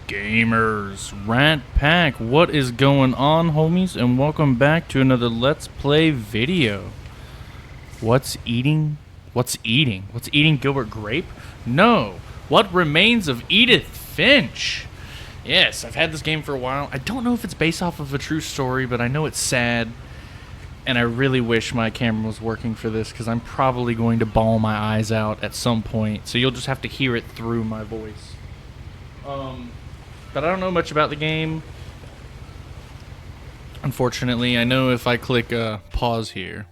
Gamers, Rat Pack, what is going on, homies? And welcome back to another Let's Play video. What's eating Gilbert Grape? No. What Remains of Edith Finch? Yes, I've had this game for a while. I don't know if it's based off of a true story, but I know it's sad. And I really wish my camera was working for this, because I'm probably going to bawl my eyes out at some point. So you'll just have to hear it through my voice. But I don't know much about the game. Unfortunately, I know if I click pause here,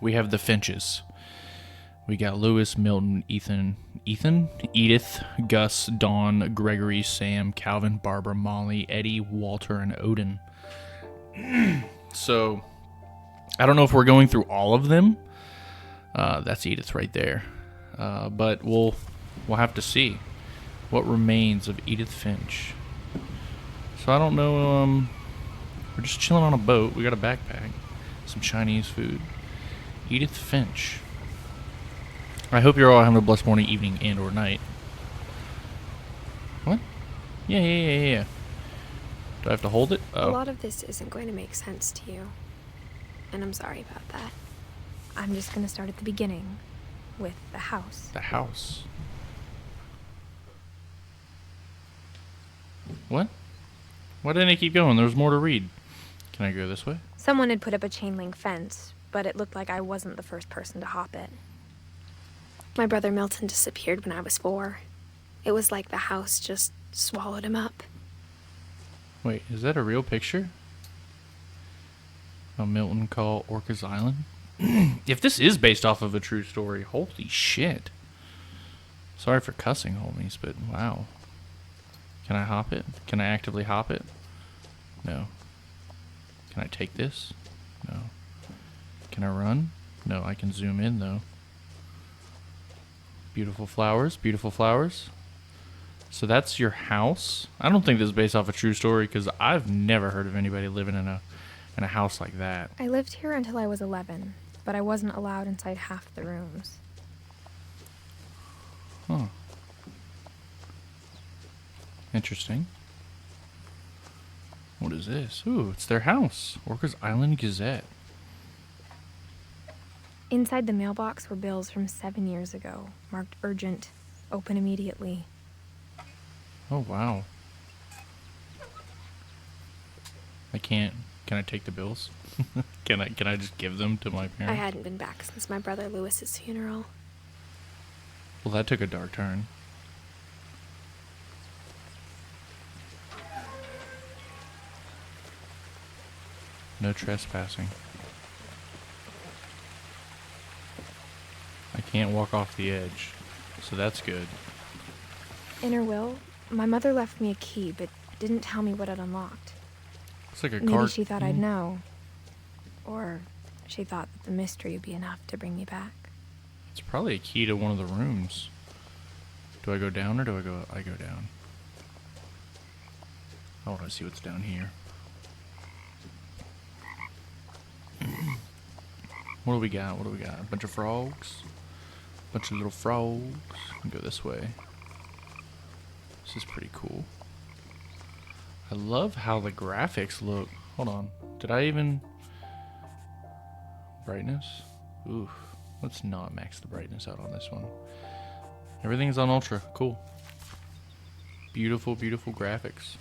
we have the Finches. We got Lewis, Milton, Edith, Gus, Dawn, Gregory, Sam, Calvin, Barbara, Molly, Eddie, Walter, and Odin. So, I don't know if we're going through all of them. That's Edith right there. But we'll have to see. What Remains of Edith Finch? So I don't know, we're just chilling on a boat. We got a backpack, some Chinese food. Edith Finch. I hope you're all having a blessed morning, evening, and or night. What? Yeah. Do I have to hold it? Oh. A lot of this isn't going to make sense to you. And I'm sorry about that. I'm just going to start at the beginning with the house. The house. What? Why didn't it keep going? There was more to read. Can I go this way? Someone had put up a chain link fence, but it looked like I wasn't the first person to hop it. My brother Milton disappeared when I was 4. It was like the house just swallowed him up. Wait, is that a real picture? A Milton call Orcas Island? If this is based off of a true story, holy shit. Sorry for cussing, homies, but wow. Can I hop it? Can I actively hop it? No. Can I take this? No. Can I run? No, I can zoom in though. Beautiful flowers, beautiful flowers. So that's your house? I don't think this is based off a true story, because I've never heard of anybody living in a house like that. I lived here until I was 11, but I wasn't allowed inside half the rooms. Huh. Interesting. What is this? Ooh, it's their house. Orcas Island Gazette. Inside the mailbox were bills from 7 years ago, marked urgent, open immediately. Oh, wow. Can I take the bills? Can I just give them to my parents? I hadn't been back since my brother Lewis's funeral. Well, that took a dark turn. No trespassing. I can't walk off the edge, so that's good. In her will, my mother left me a key, but didn't tell me what it unlocked. It's like a Maybe card. she thought I'd know. Or she thought that the mystery would be enough to bring me back. It's probably a key to one of the rooms. Do I go down or do I go down? I want to see what's down here. What do we got? A bunch of frogs? Bunch of little frogs. I'll go this way. This is pretty cool. I love how the graphics look. Hold on. Did I even... Brightness? Ooh. Let's not max the brightness out on this one. Everything's on ultra. Cool. Beautiful, beautiful graphics.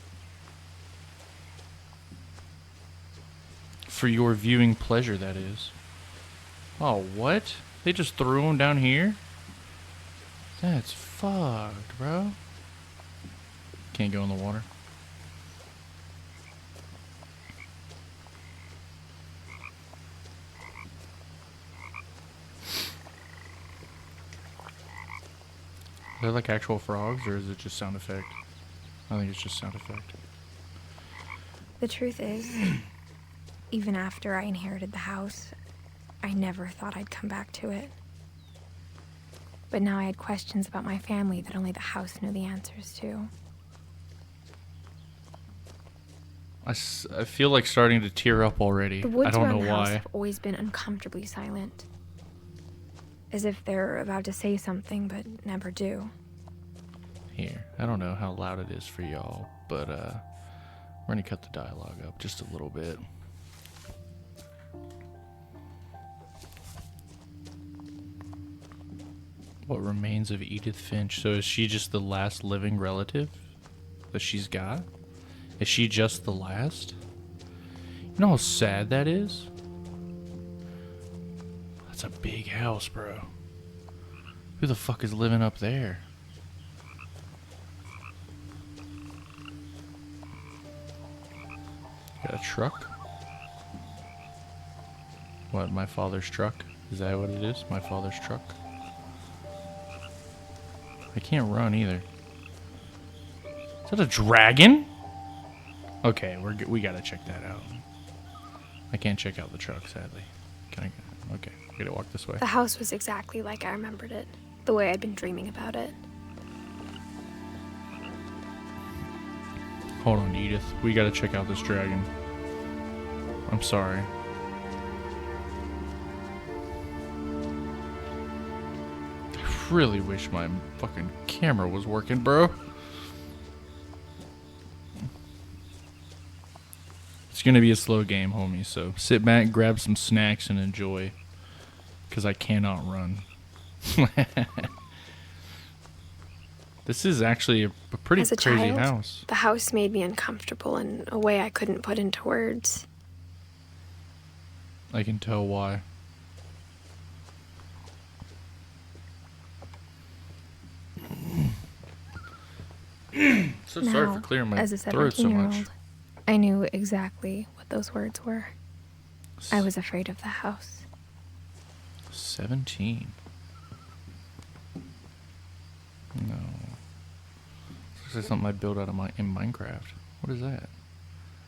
For your viewing pleasure, that is. Oh, what? They just threw him down here? That's fucked, bro. Can't go in the water. Are they like actual frogs, or is it just sound effect? I think it's just sound effect. The truth is, even after I inherited the house, I never thought I'd come back to it. But now I had questions about my family that only the house knew the answers to. I feel like starting to tear up already. The woods I don't around know the house why. have always been uncomfortably silent. As if they're about to say something, but never do. Here, I don't know how loud it is for y'all, but we're gonna cut the dialogue up just a little bit. What remains of Edith Finch? So is she just the last living relative that she's got? Is she just the last? You know how sad that is? That's a big house, bro. Who the fuck is living up there? Got a truck? What, my father's truck? Is that what it is? My father's truck? I can't run either. Is that a dragon? Okay, we gotta check that out. I can't check out the truck, sadly. Can I? Okay, I gotta walk this way. The house was exactly like I remembered it, the way I'd been dreaming about it. Hold on, Edith. We gotta check out this dragon. I'm sorry. I really wish my fucking camera was working, bro. It's gonna be a slow game, homie, so sit back, grab some snacks, and enjoy. Because I cannot run. This is actually a pretty As a crazy child, house. the house made me uncomfortable in a way I couldn't put into words. I can tell why. So sorry for clearing my as a throat so much. 17-year-old, I knew exactly what those words were. I was afraid of the house. 17. No. This is something I built out of in Minecraft. What is that?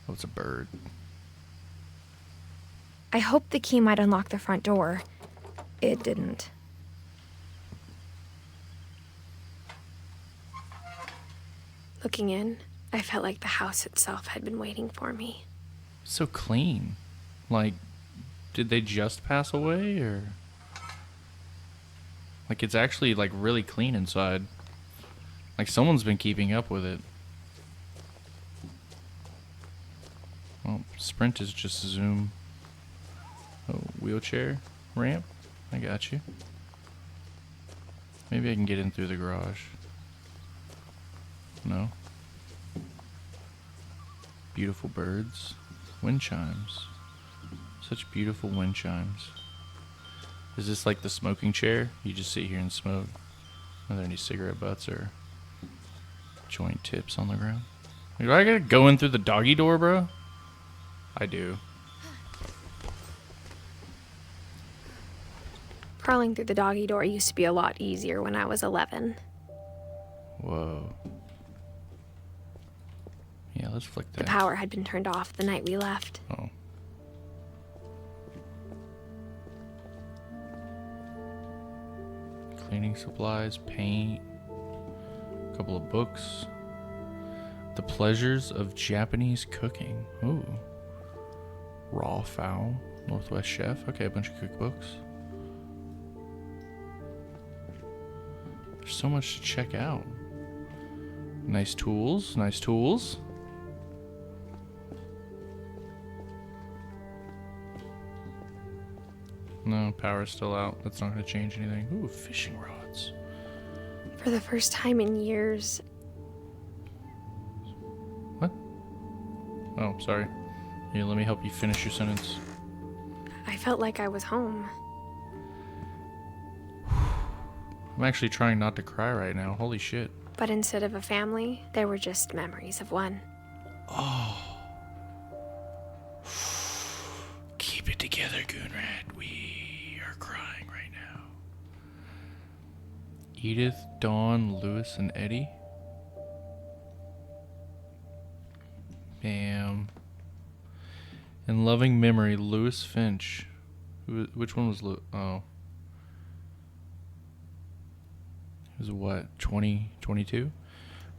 Oh, it's a bird. I hoped the key might unlock the front door. It didn't. Looking in, I felt like the house itself had been waiting for me. So clean. Like, did they just pass away, or? Like, it's actually, like, really clean inside. Like, someone's been keeping up with it. Well, sprint is just zoom. Oh, wheelchair ramp. I got you. Maybe I can get in through the garage. No. Beautiful birds. Wind chimes. Such beautiful wind chimes. Is this like the smoking chair? You just sit here and smoke. Are there any cigarette butts or joint tips on the ground? Do I gotta go in through the doggy door, bro? I do. Crawling through the doggy door used to be a lot easier when I was 11. Whoa. Yeah, let's flick that. The power had been turned off the night we left. Oh. Cleaning supplies, paint, a couple of books. The Pleasures of Japanese Cooking. Ooh. Raw fowl, Northwest Chef. Okay, a bunch of cookbooks. There's so much to check out. Nice tools, nice tools. No, power's still out. That's not going to change anything. Ooh, fishing rods. For the first time in years, What? Oh, sorry. Here, let me help you finish your sentence. I felt like I was home. I'm actually trying not to cry right now. Holy shit. But instead of a family, there were just memories of one. Oh. Keep it together, Goonrat. We are crying right now. Edith, Dawn, Lewis, and Eddie. Bam. In loving memory, Lewis Finch. Which one was Lewis? Oh. He was what? 22?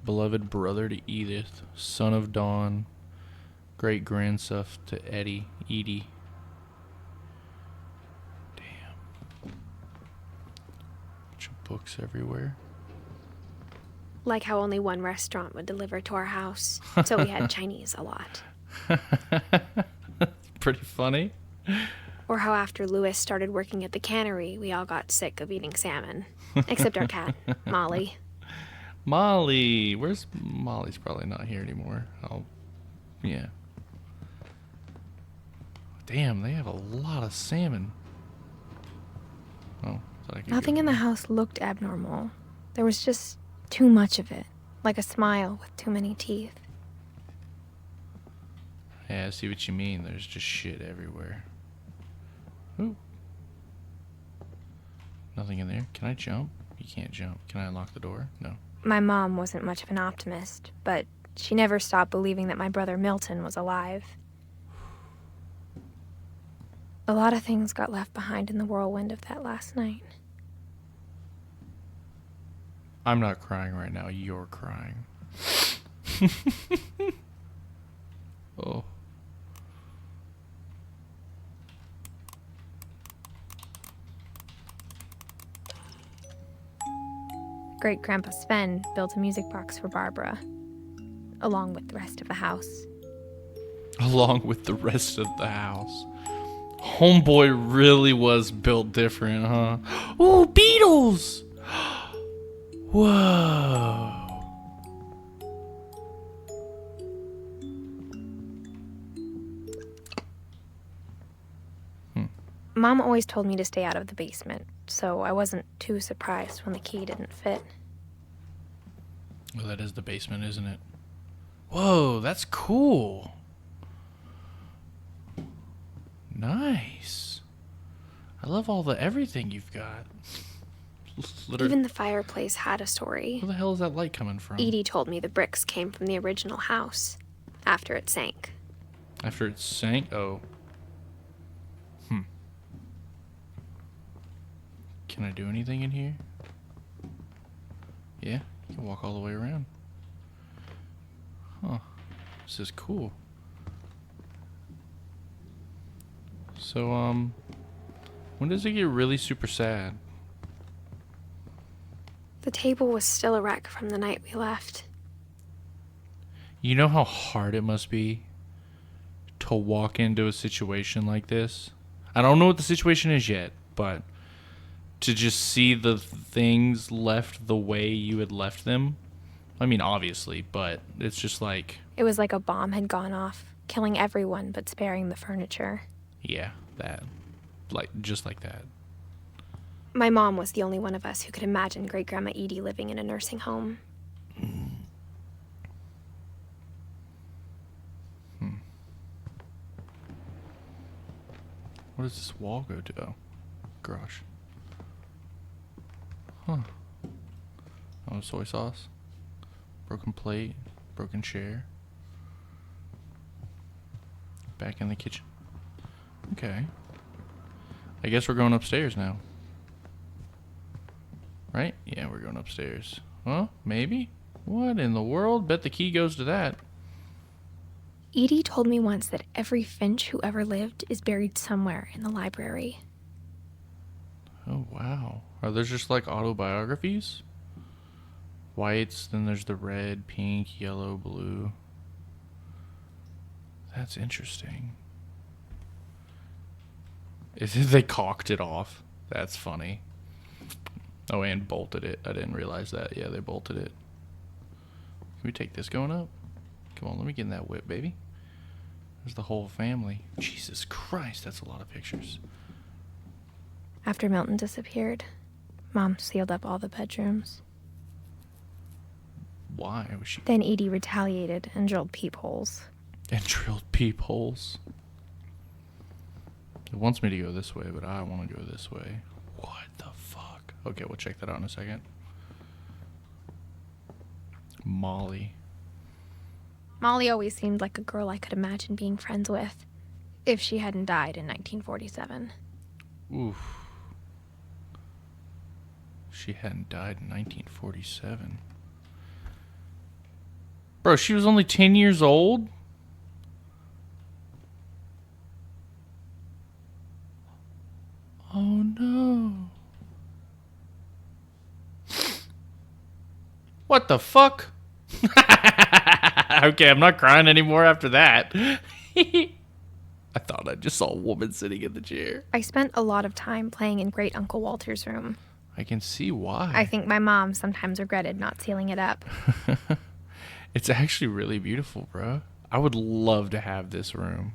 Beloved brother to Edith, son of Dawn, great grandson to Edie. Damn. Bunch of books everywhere. Like how only one restaurant would deliver to our house, so we had Chinese a lot. Pretty funny. Or how after Louis started working at the cannery, we all got sick of eating salmon. Except our cat, Molly. Molly. Where's Molly's probably not here anymore. Oh, yeah. Damn, they have a lot of salmon. Oh, thought I could Nothing go in the there. house looked abnormal. There was just too much of it, like a smile with too many teeth. Yeah, I see what you mean. There's just shit everywhere. Ooh. Nothing in there. Can I jump? You can't jump. Can I unlock the door? No. My mom wasn't much of an optimist, but she never stopped believing that my brother Milton was alive. A lot of things got left behind in the whirlwind of that last night. I'm not crying right now. You're crying. Oh. Great-Grandpa Sven built a music box for Barbara, along with the rest of the house. Along with the rest of the house. Homeboy really was built different, huh? Ooh, beetles! Whoa. Mom always told me to stay out of the basement, so I wasn't too surprised when the key didn't fit. Well, that is the basement, isn't it? Whoa, that's cool. Nice. I love all the everything you've got. Literally. Even the fireplace had a story. Where the hell is that light coming from? Edie told me the bricks came from the original house, after it sank. After it sank? Oh. Can I do anything in here? Yeah, you can walk all the way around. Huh. This is cool. So, when does it get really super sad? The table was still a wreck from the night we left. You know how hard it must be to walk into a situation like this? I don't know what the situation is yet, but to just see the things left the way you had left them. I mean, obviously, but it's just like... It was like a bomb had gone off, killing everyone but sparing the furniture. Yeah, that. Like, just like that. My mom was the only one of us who could imagine Great-Grandma Edie living in a nursing home. What does this wall go to? Oh, gosh. Huh. Oh, soy sauce. Broken plate. Broken chair. Back in the kitchen. Okay. I guess we're going upstairs now. Right? Yeah, we're going upstairs. Well, maybe? What in the world? Bet the key goes to that. Edie told me once that every Finch who ever lived is buried somewhere in the library. Oh, wow. Are there just like autobiographies? Whites, then there's the red, pink, yellow, blue. That's interesting. They cocked it off. That's funny. Oh, and bolted it. I didn't realize that. Yeah, they bolted it. Can we take this going up? Come on, let me get in that whip, baby. There's the whole family. Jesus Christ, that's a lot of pictures. After Milton disappeared, Mom sealed up all the bedrooms. Why was she... Then Edie retaliated and drilled peepholes. And drilled peepholes. It wants me to go this way, but I want to go this way. What the fuck? Okay, we'll check that out in a second. Molly. Molly always seemed like a girl I could imagine being friends with, if she hadn't died in 1947. Oof. She hadn't died in 1947. Bro, she was only 10 years old? Oh no. What What the fuck? Okay, I'm not crying anymore after that. I thought I just saw a woman sitting in the chair. I spent a lot of time playing in Great Uncle Walter's room. I can see why. I think my mom sometimes regretted not sealing it up. It's actually really beautiful, bro. I would love to have this room.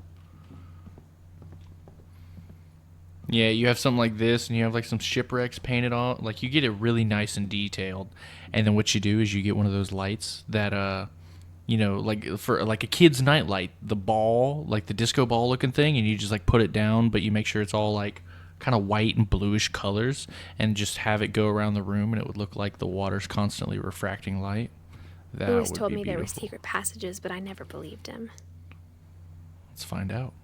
Yeah, you have something like this, and you have like some shipwrecks painted on. Like, you get it really nice and detailed. And then what you do is you get one of those lights that, you know, like for like a kid's night light, the ball, like the disco ball looking thing, and you just like put it down, but you make sure it's all like kind of white and bluish colors, and just have it go around the room, and it would look like the water's constantly refracting light. That Lewis would told be me there were beautiful. secret passages, but I never believed him. Let's find out.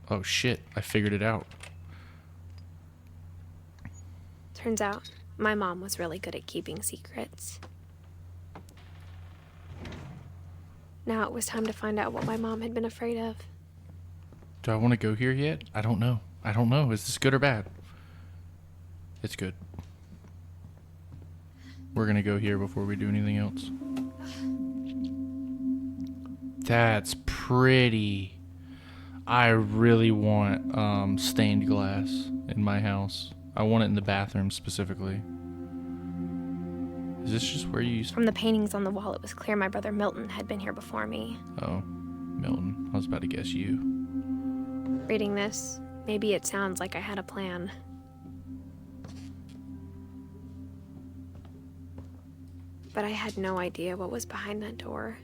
Oh shit, I figured it out. Turns out, my mom was really good at keeping secrets. Now it was time to find out what my mom had been afraid of. Do I want to go here yet? I don't know. I don't know. Is this good or bad? It's good. We're going to go here before we do anything else. That's pretty. I really want stained glass in my house. I want it in the bathroom specifically. Is this just where you used to... From the paintings on the wall, it was clear my brother Milton had been here before me. Oh, Milton. I was about to guess you. Reading this, maybe it sounds like I had a plan. But I had no idea what was behind that door.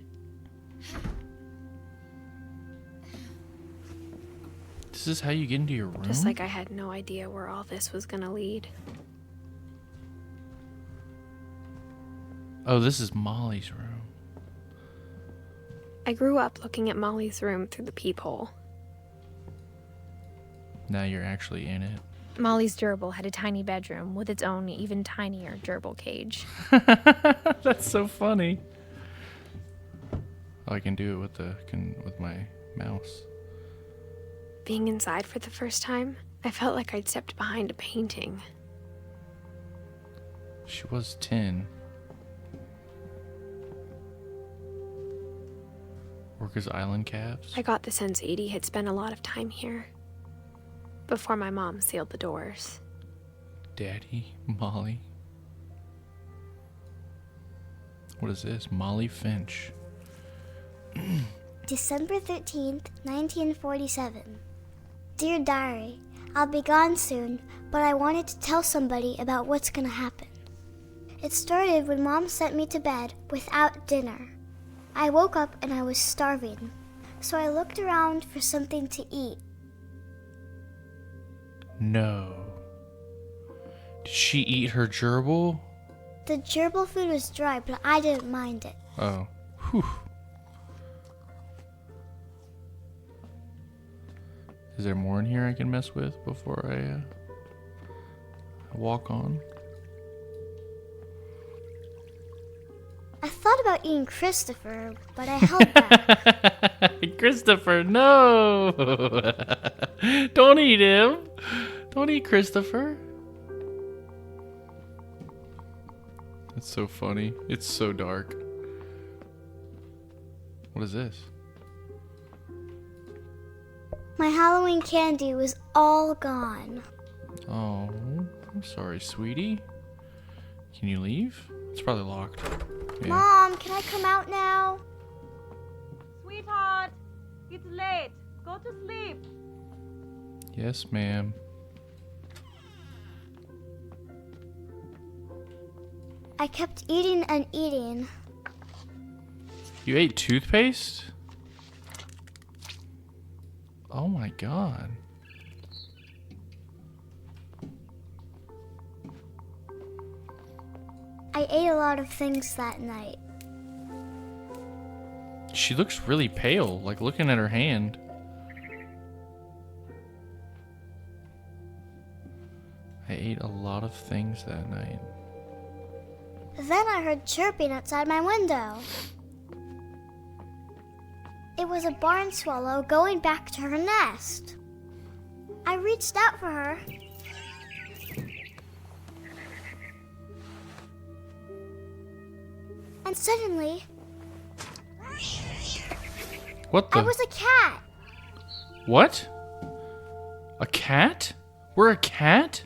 This is how you get into your room? Just like I had no idea where all this was gonna lead. Oh, this is Molly's room. I grew up looking at Molly's room through the peephole. Now you're actually in it. Molly's gerbil had a tiny bedroom with its own even tinier gerbil cage. That's so funny. Oh, I can do it with my mouse. Being inside for the first time, I felt like I'd stepped behind a painting. She was 10. Orca's Island calves. I got the sense Edie had spent a lot of time here. Before my mom sealed the doors. Daddy, Molly. What is this? Molly Finch. December 13th, 1947. Dear Diary, I'll be gone soon, but I wanted to tell somebody about what's gonna happen. It started when Mom sent me to bed without dinner. I woke up and I was starving, so I looked around for something to eat. No. Did she eat her gerbil? The gerbil food was dry, but I didn't mind it. Oh. Whew. Is there more in here I can mess with before I walk on? I thought about eating Christopher, but I held back. Christopher, no! Don't eat him! Don't eat Christopher. It's so funny. It's so dark. What is this? My Halloween candy was all gone. Oh, I'm sorry, sweetie. Can you leave? It's probably locked. Yeah. Mom, can I come out now? Sweetheart, it's late. Go to sleep. Yes, ma'am. I kept eating and eating. You ate toothpaste? Oh my god. I ate a lot of things that night. She looks really pale, like looking at her hand. I ate a lot of things that night. Then I heard chirping outside my window. It was a barn swallow going back to her nest. I reached out for her. And suddenly, What the? I was a cat. What? A cat? We're a cat?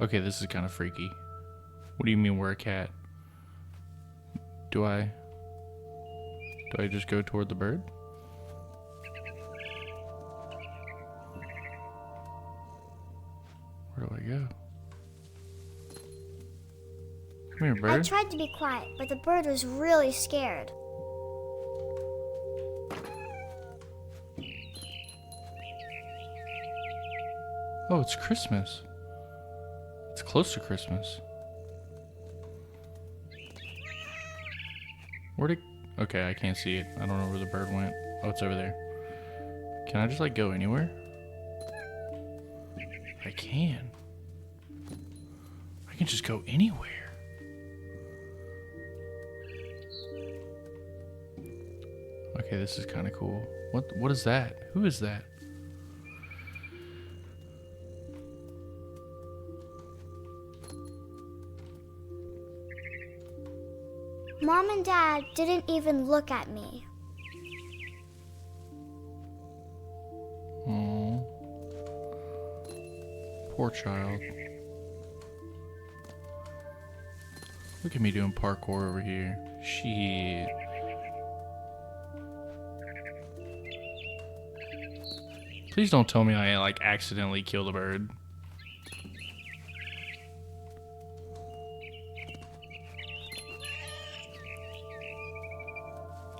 Okay, this is kind of freaky. What do you mean we're a cat? Do I just go toward the bird? Where do I go? Come here, I bird. tried to be quiet, but the bird was really scared. Oh, it's Christmas. It's close to Christmas. Where'd it... Okay, I can't see it. I don't know where the bird went. Oh, it's over there. Can I just, like, go anywhere? I can. I can just go anywhere. Okay, this is kind of cool. What is that? Who is that? Mom and Dad didn't even look at me. Oh, poor child. Look at me doing parkour over here. Shit. Please don't tell me I like accidentally killed a bird.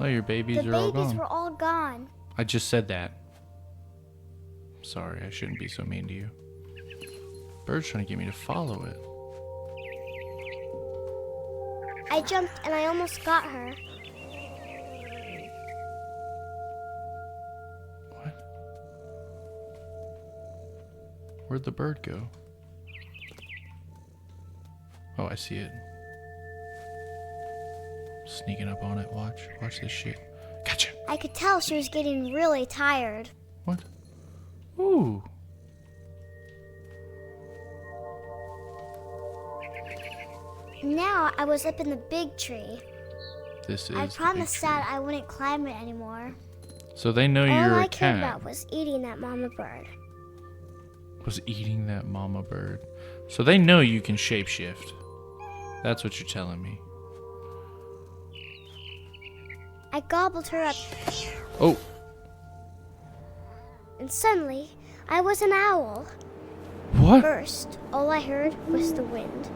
Oh, your babies The are all babies gone. were all gone. I just said that. Sorry, I shouldn't be so mean to you. Bird's trying to get me to follow it. I jumped and I almost got her. What? Where'd the bird go? Oh, I see it. Sneaking up on it. Watch this shit. Gotcha. I could tell she was getting really tired. What? Ooh. Now I was up in the big tree. This is. I the promised big tree. Dad I wouldn't climb it anymore. So they know All you're I a cared cat. about was eating that mama bird. Was eating that mama bird. So they know you can shapeshift. That's what you're telling me. I gobbled her up, Oh. and suddenly I was an owl. What? First, all I heard was the wind.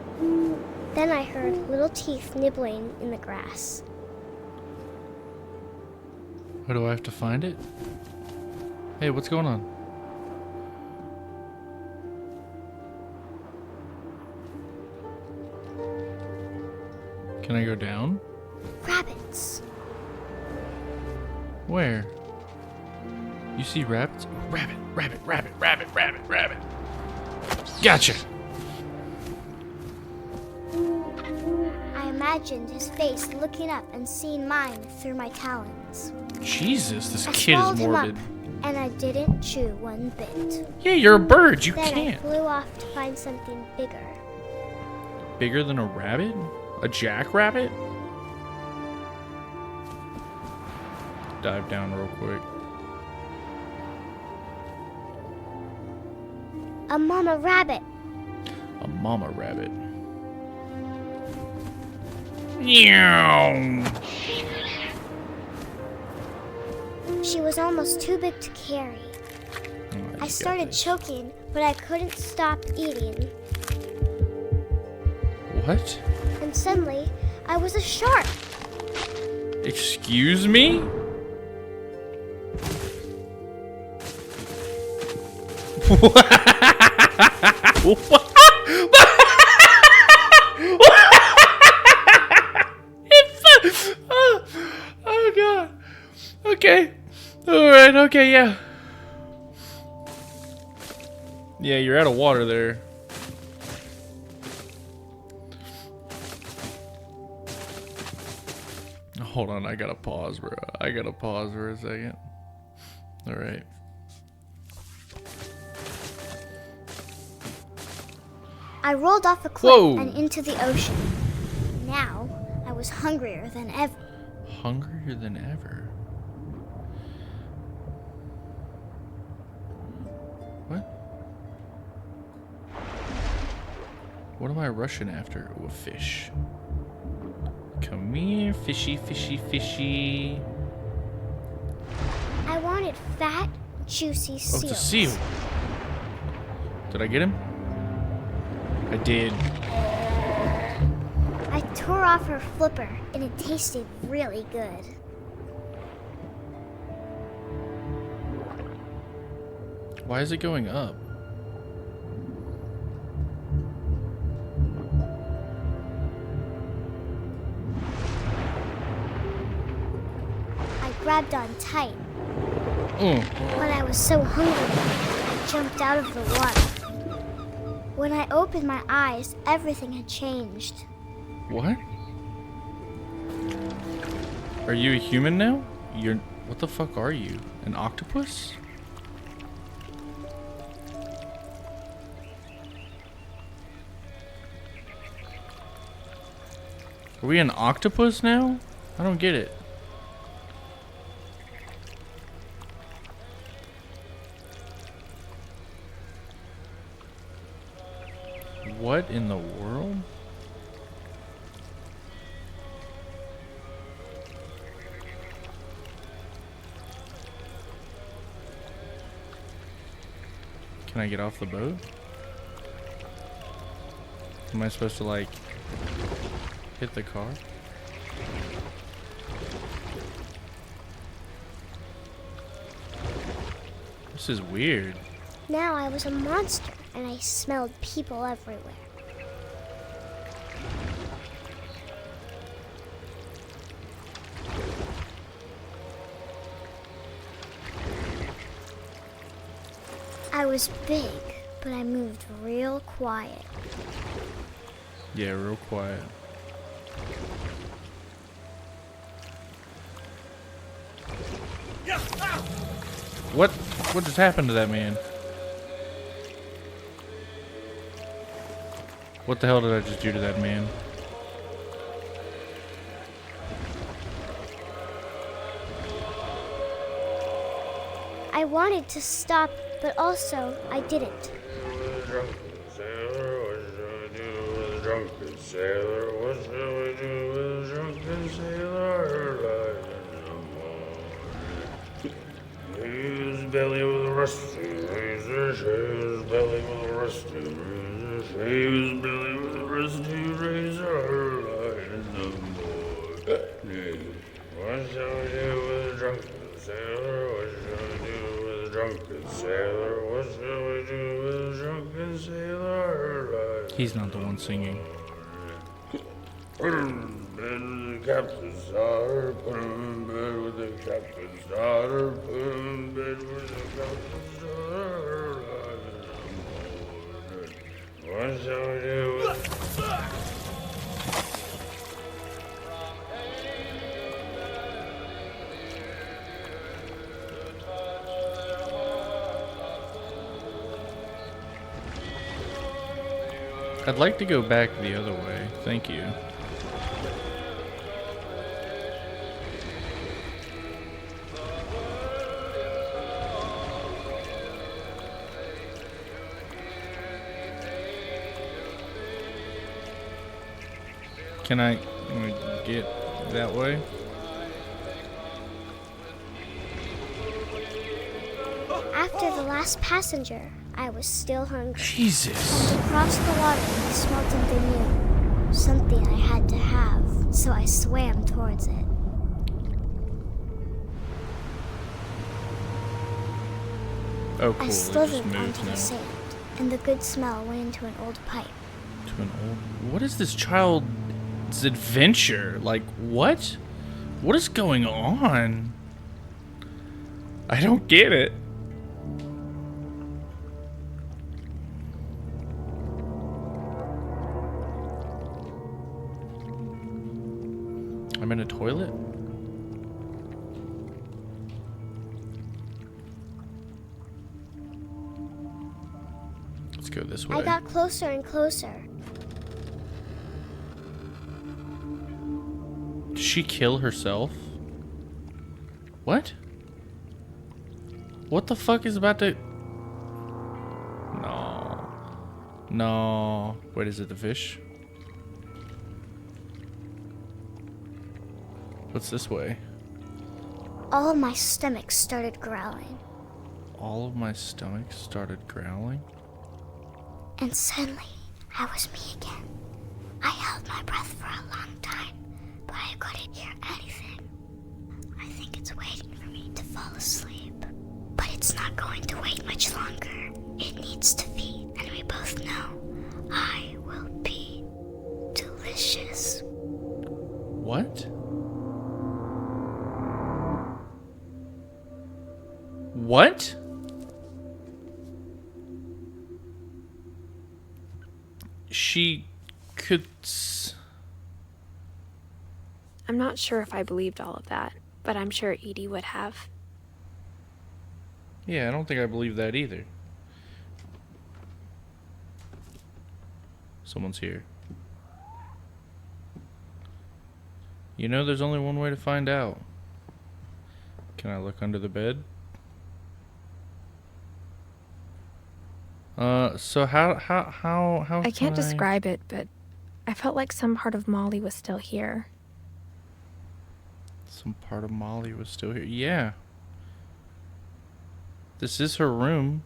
Then I heard little teeth nibbling in the grass. Where do I have to find it? Hey, what's going on? Can I go down? Rabbits. Where? You see rabbits? Rabbit, rabbit, rabbit, rabbit, rabbit, rabbit. Gotcha! I imagined his face looking up and seeing mine through my talons. Jesus, this I kid swallowed is him up, morbid. and I didn't chew one bit. Yeah, you're a bird. You Then I can't. flew off to find something bigger. Bigger than a rabbit? A jackrabbit? Dive down real quick. A mama rabbit. A mama rabbit. Meow. She was almost too big to carry. Oh, I just got started this. choking, but I couldn't stop eating. What? And suddenly, I was a shark. Excuse me? What? Oh god. Okay. Alright, okay, yeah. Yeah, you're out of water there. Hold on, I gotta pause, bro. I gotta pause for a second. Alright. I rolled off a cliff Whoa. and into the ocean. Now, was hungrier than ever. Hungrier than ever? What? What am I rushing after? Oh, a fish. Come here, fishy, fishy, fishy. I wanted fat, juicy Oh, seals. it's a seal. Did I get him? I did. I tore off her flipper, and it tasted really good. Why is it going up? I grabbed on tight. Mm. When I was so hungry, I jumped out of the water. When I opened my eyes, everything had changed. What? Are you a human now? You're... What the fuck are you? An octopus? Are we an octopus now? I don't get it. What in the world? Can I get off the boat? Am I supposed to, like, hit the car? This is weird. Now I was a monster, and I smelled people everywhere. I was big, but I moved real quiet. Yeah, real quiet. What just happened to that man? What the hell did I just do to that man? I wanted to stop, but also I didn't. Drunken sailor, what shall we do with a drunken sailor? His belly with a rusty razor, shave his belly with a rusty razor, shave his belly with a rusty razor, what shall we do with a drunken sailor? What shall we do with a drunken sailor? What shall we do with a drunken sailor? He's not the one singing. Put him in bed with the captain's daughter. Put him in bed with the captain's daughter. Put him in bed with the captain's daughter. What shall we do with... I'd like to go back the other way. Thank you. Can I get that way? After the last passenger, I was still hungry. Jesus. And across the water, I smelled something new. Something I had to have, so I swam towards it. Oh, cool. I It slithered just moved onto now. the sand, and the good smell went into an old pipe. To an old... What is this child's adventure? Like, what? What is going on? I don't get it. I'm in a toilet? Let's go this way. I got closer and closer. Did she kill herself? What? What the fuck is about to... No. No. Wait, is it the fish? What's this way? All of my stomach started growling. All of my stomach started growling? And suddenly, I was me again. I held my breath for a long time, but I couldn't hear anything. I think it's waiting for me to fall asleep. But it's not going to wait much longer. It needs to feed, and we both know I will be delicious. What? What? She could... I'm not sure if I believed all of that, but I'm sure Edie would have. Yeah, I don't think I believe that either. Someone's here. You know, there's only one way to find out. Can I look under the bed? So how I can't can describe it, but I felt like some part of Molly was still here. Some part of Molly was still here. Yeah. This is her room.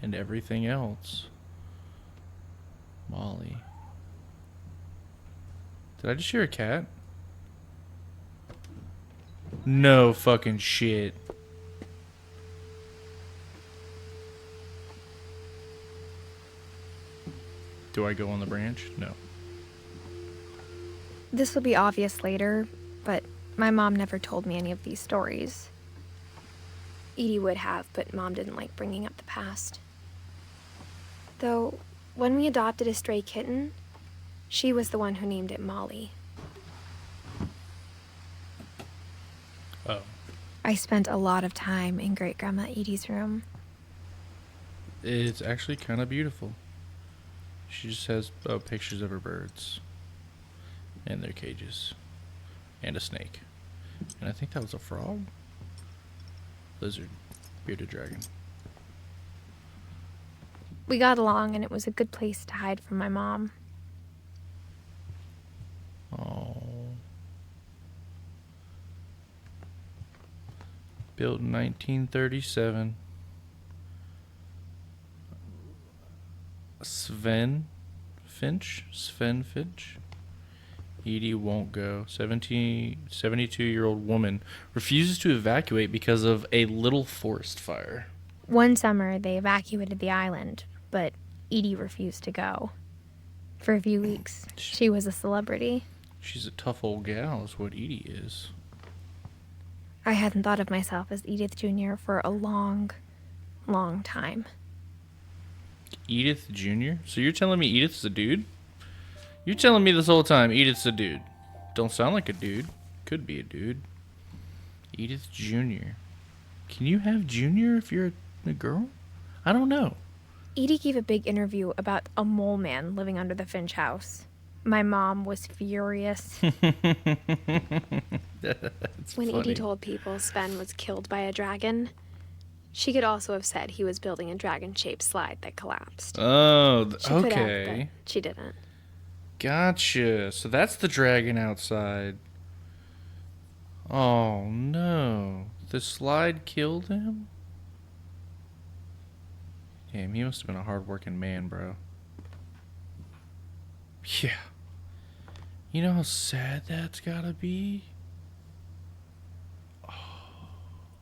And everything else. Molly. Did I just hear a cat? No fucking shit. Do I go on the branch? No. This will be obvious later, but my mom never told me any of these stories. Edie would have, but Mom didn't like bringing up the past. Though, when we adopted a stray kitten, she was the one who named it Molly. Oh. I spent a lot of time in Great-Grandma Edie's room. It's actually kind of beautiful. She just has pictures of her birds. And their cages. And a snake. And I think that was a frog? Lizard. Bearded dragon. We got along, and it was a good place to hide from my mom. Oh. Built in 1937. Sven Finch. Edie won't go. 72-year-old woman refuses to evacuate because of a little forest fire. One summer, they evacuated the island, but Edie refused to go. For a few weeks, she was a celebrity. She's a tough old gal, is what Edie is. I hadn't thought of myself as Edith Jr. for a long, long time. Edith Jr.? So you're telling me Edith's a dude? You're telling me this whole time Edith's a dude. Don't sound like a dude. Could be a dude. Edith Jr. Can you have Junior if you're a girl? I don't know. Edie gave a big interview about a mole man living under the Finch house. My mom was furious. That's When funny. Edie told people Sven was killed by a dragon, she could also have said he was building a dragon-shaped slide that collapsed. Oh, She could okay. have, but she didn't. Gotcha. So that's the dragon outside. Oh, no. The slide killed him? Damn, he must have been a hard-working man, bro. Yeah. You know how sad that's gotta be?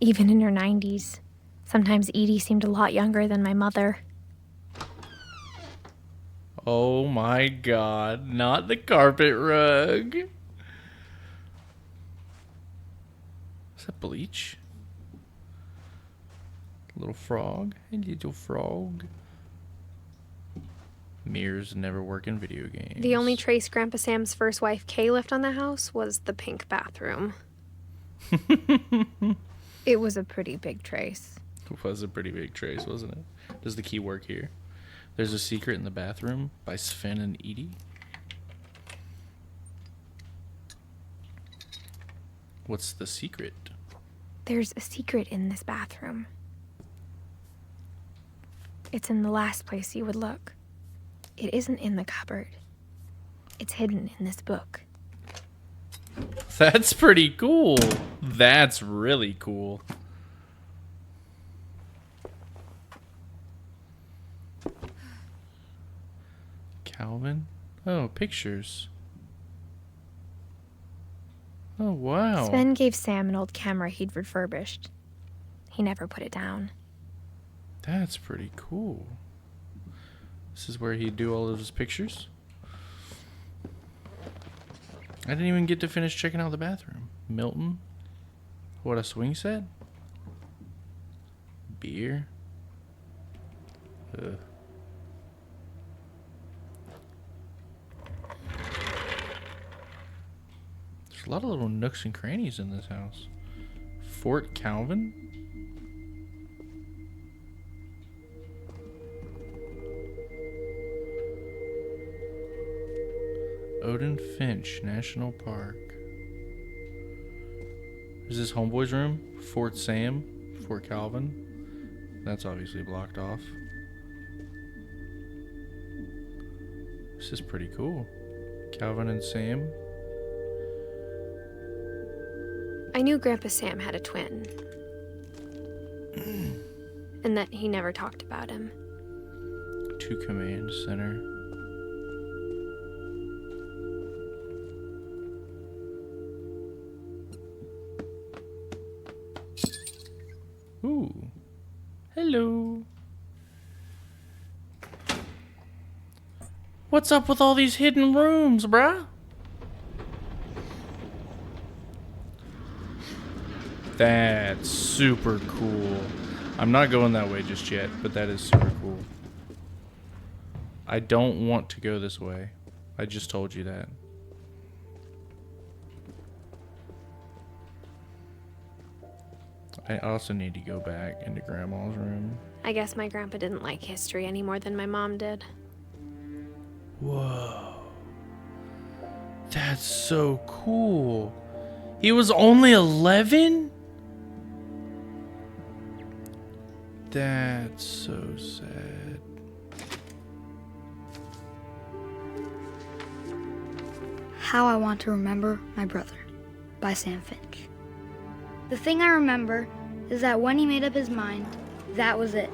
Even in her 90s, sometimes Edie seemed a lot younger than my mother. Oh my god, not the carpet rug. Is that bleach? Little frog? Hey, little frog. Mirrors never work in video games. The only trace Grandpa Sam's first wife, Kay, left on the house was the pink bathroom. It was a pretty big trace. It was a pretty big trace, wasn't it? Does the key work here? There's a secret in the bathroom by Sven and Edie. What's the secret? There's a secret in this bathroom. It's in the last place you would look. It isn't in the cupboard. It's hidden in this book. That's pretty cool. That's really cool. Calvin? Oh, pictures. Oh, wow. Sven gave Sam an old camera he'd refurbished. He never put it down. That's pretty cool. This is where he'd do all of his pictures? I didn't even get to finish checking out the bathroom. Milton? What, a swing set? Beer? Ugh. There's a lot of little nooks and crannies in this house. Fort Calvin? Odin Finch National Park. Is this Homeboy's room? Fort Sam? Fort Calvin? That's obviously blocked off. This is pretty cool. Calvin and Sam. I knew Grandpa Sam had a twin. And that he never talked about him. To Command Center. Ooh. Hello. What's up with all these hidden rooms, bruh? That's super cool. I'm not going that way just yet, but that is super cool. I don't want to go this way. I just told you that. I also need to go back into Grandma's room. I guess my grandpa didn't like history any more than my mom did. Whoa. That's so cool. He was only 11? That's so sad. How I Want to Remember My Brother by Sam Finch. The thing I remember is that when he made up his mind, that was it.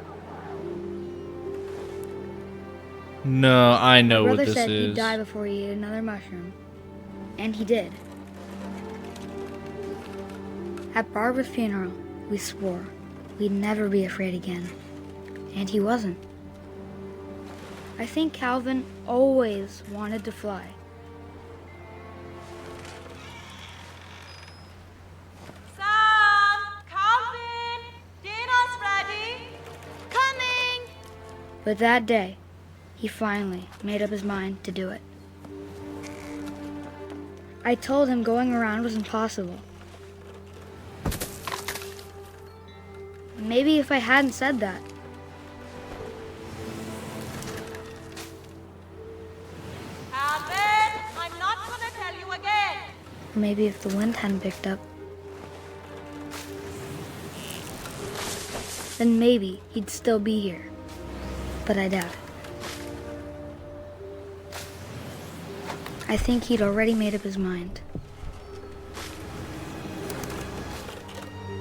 No, I know My what brother this said is. he'd die before he ate another mushroom. And he did. At Barbara's funeral, we swore we'd never be afraid again. And he wasn't. I think Calvin always wanted to fly. Sam! Calvin! Dinner's ready! Coming! But that day, he finally made up his mind to do it. I told him going around was impossible. Maybe if I hadn't said that, Calvin! I'm not gonna tell you again! or maybe if the wind hadn't picked up, then maybe he'd still be here. But I doubt it. I think he'd already made up his mind.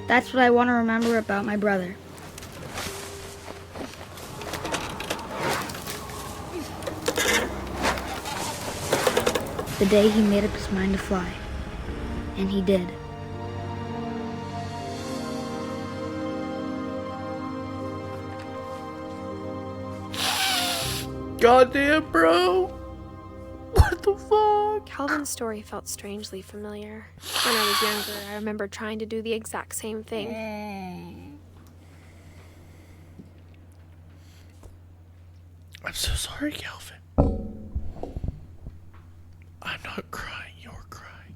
That's what I want to remember about my brother. The day he made up his mind to fly. And he did. Goddamn, bro. What the fuck? Calvin's story felt strangely familiar. When I was younger, I remember trying to do the exact same thing. I'm so sorry, Calvin. I'm not crying, you're crying.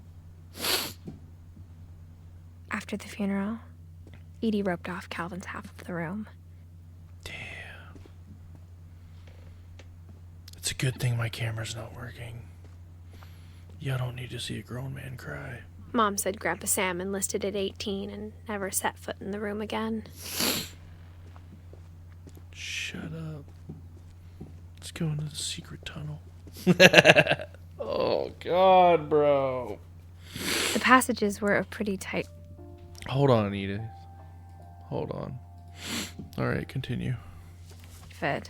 After the funeral, Edie roped off Calvin's half of the room. Damn. It's a good thing my camera's not working. You don't need to see a grown man cry. Mom said Grandpa Sam enlisted at 18 and never set foot in the room again. Shut up. Let's go into the secret tunnel. Oh, God, bro. The passages were a pretty tight Hold on, Edith. Hold on. All right, continue. fit.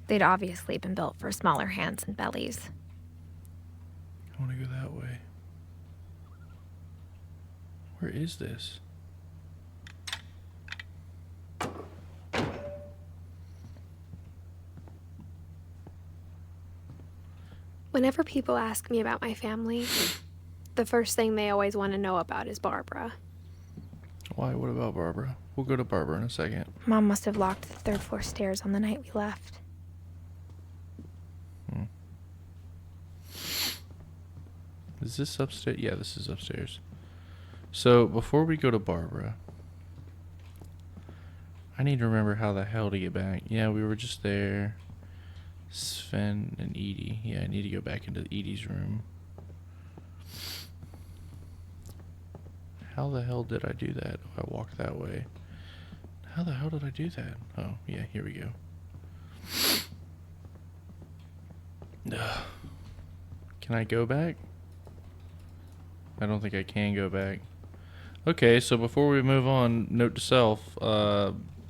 They'd obviously been built for smaller hands and bellies. I want to go that way. Where is this? Whenever people ask me about my family, the first thing they always want to know about is Barbara. Why? What about Barbara? We'll go to Barbara in a second. Mom must have locked the third floor stairs on the night we left. Is this upstairs? Yeah, this is upstairs. So, before we go to Barbara, I need to remember how the hell to get back. Yeah, we were just there. Sven and Edie. Yeah, I need to go back into Edie's room. How the hell did I do that? Oh, I walked that way. How the hell did I do that? Oh, yeah, here we go. Ugh. Can I go back? I don't think I can go back. Okay, so before we move on, note to self,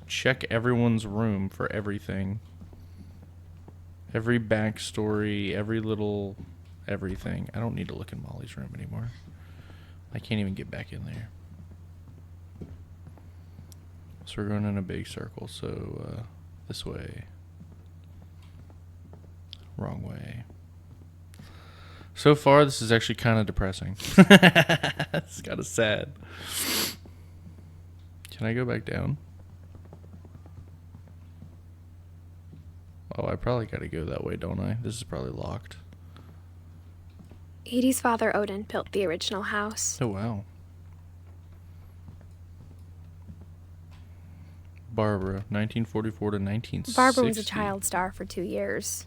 check everyone's room for everything. Every backstory, every little everything. I don't need to look in Molly's room anymore. I can't even get back in there. So we're going in a big circle, so this way. Wrong way. So far, this is actually kind of depressing. It's kind of sad. Can I go back down? Oh, I probably got to go that way, don't I? This is probably locked. Edie's father, Odin, built the original house. Oh, wow. Barbara, 1944 to 1960. Barbara was a child star for 2 years,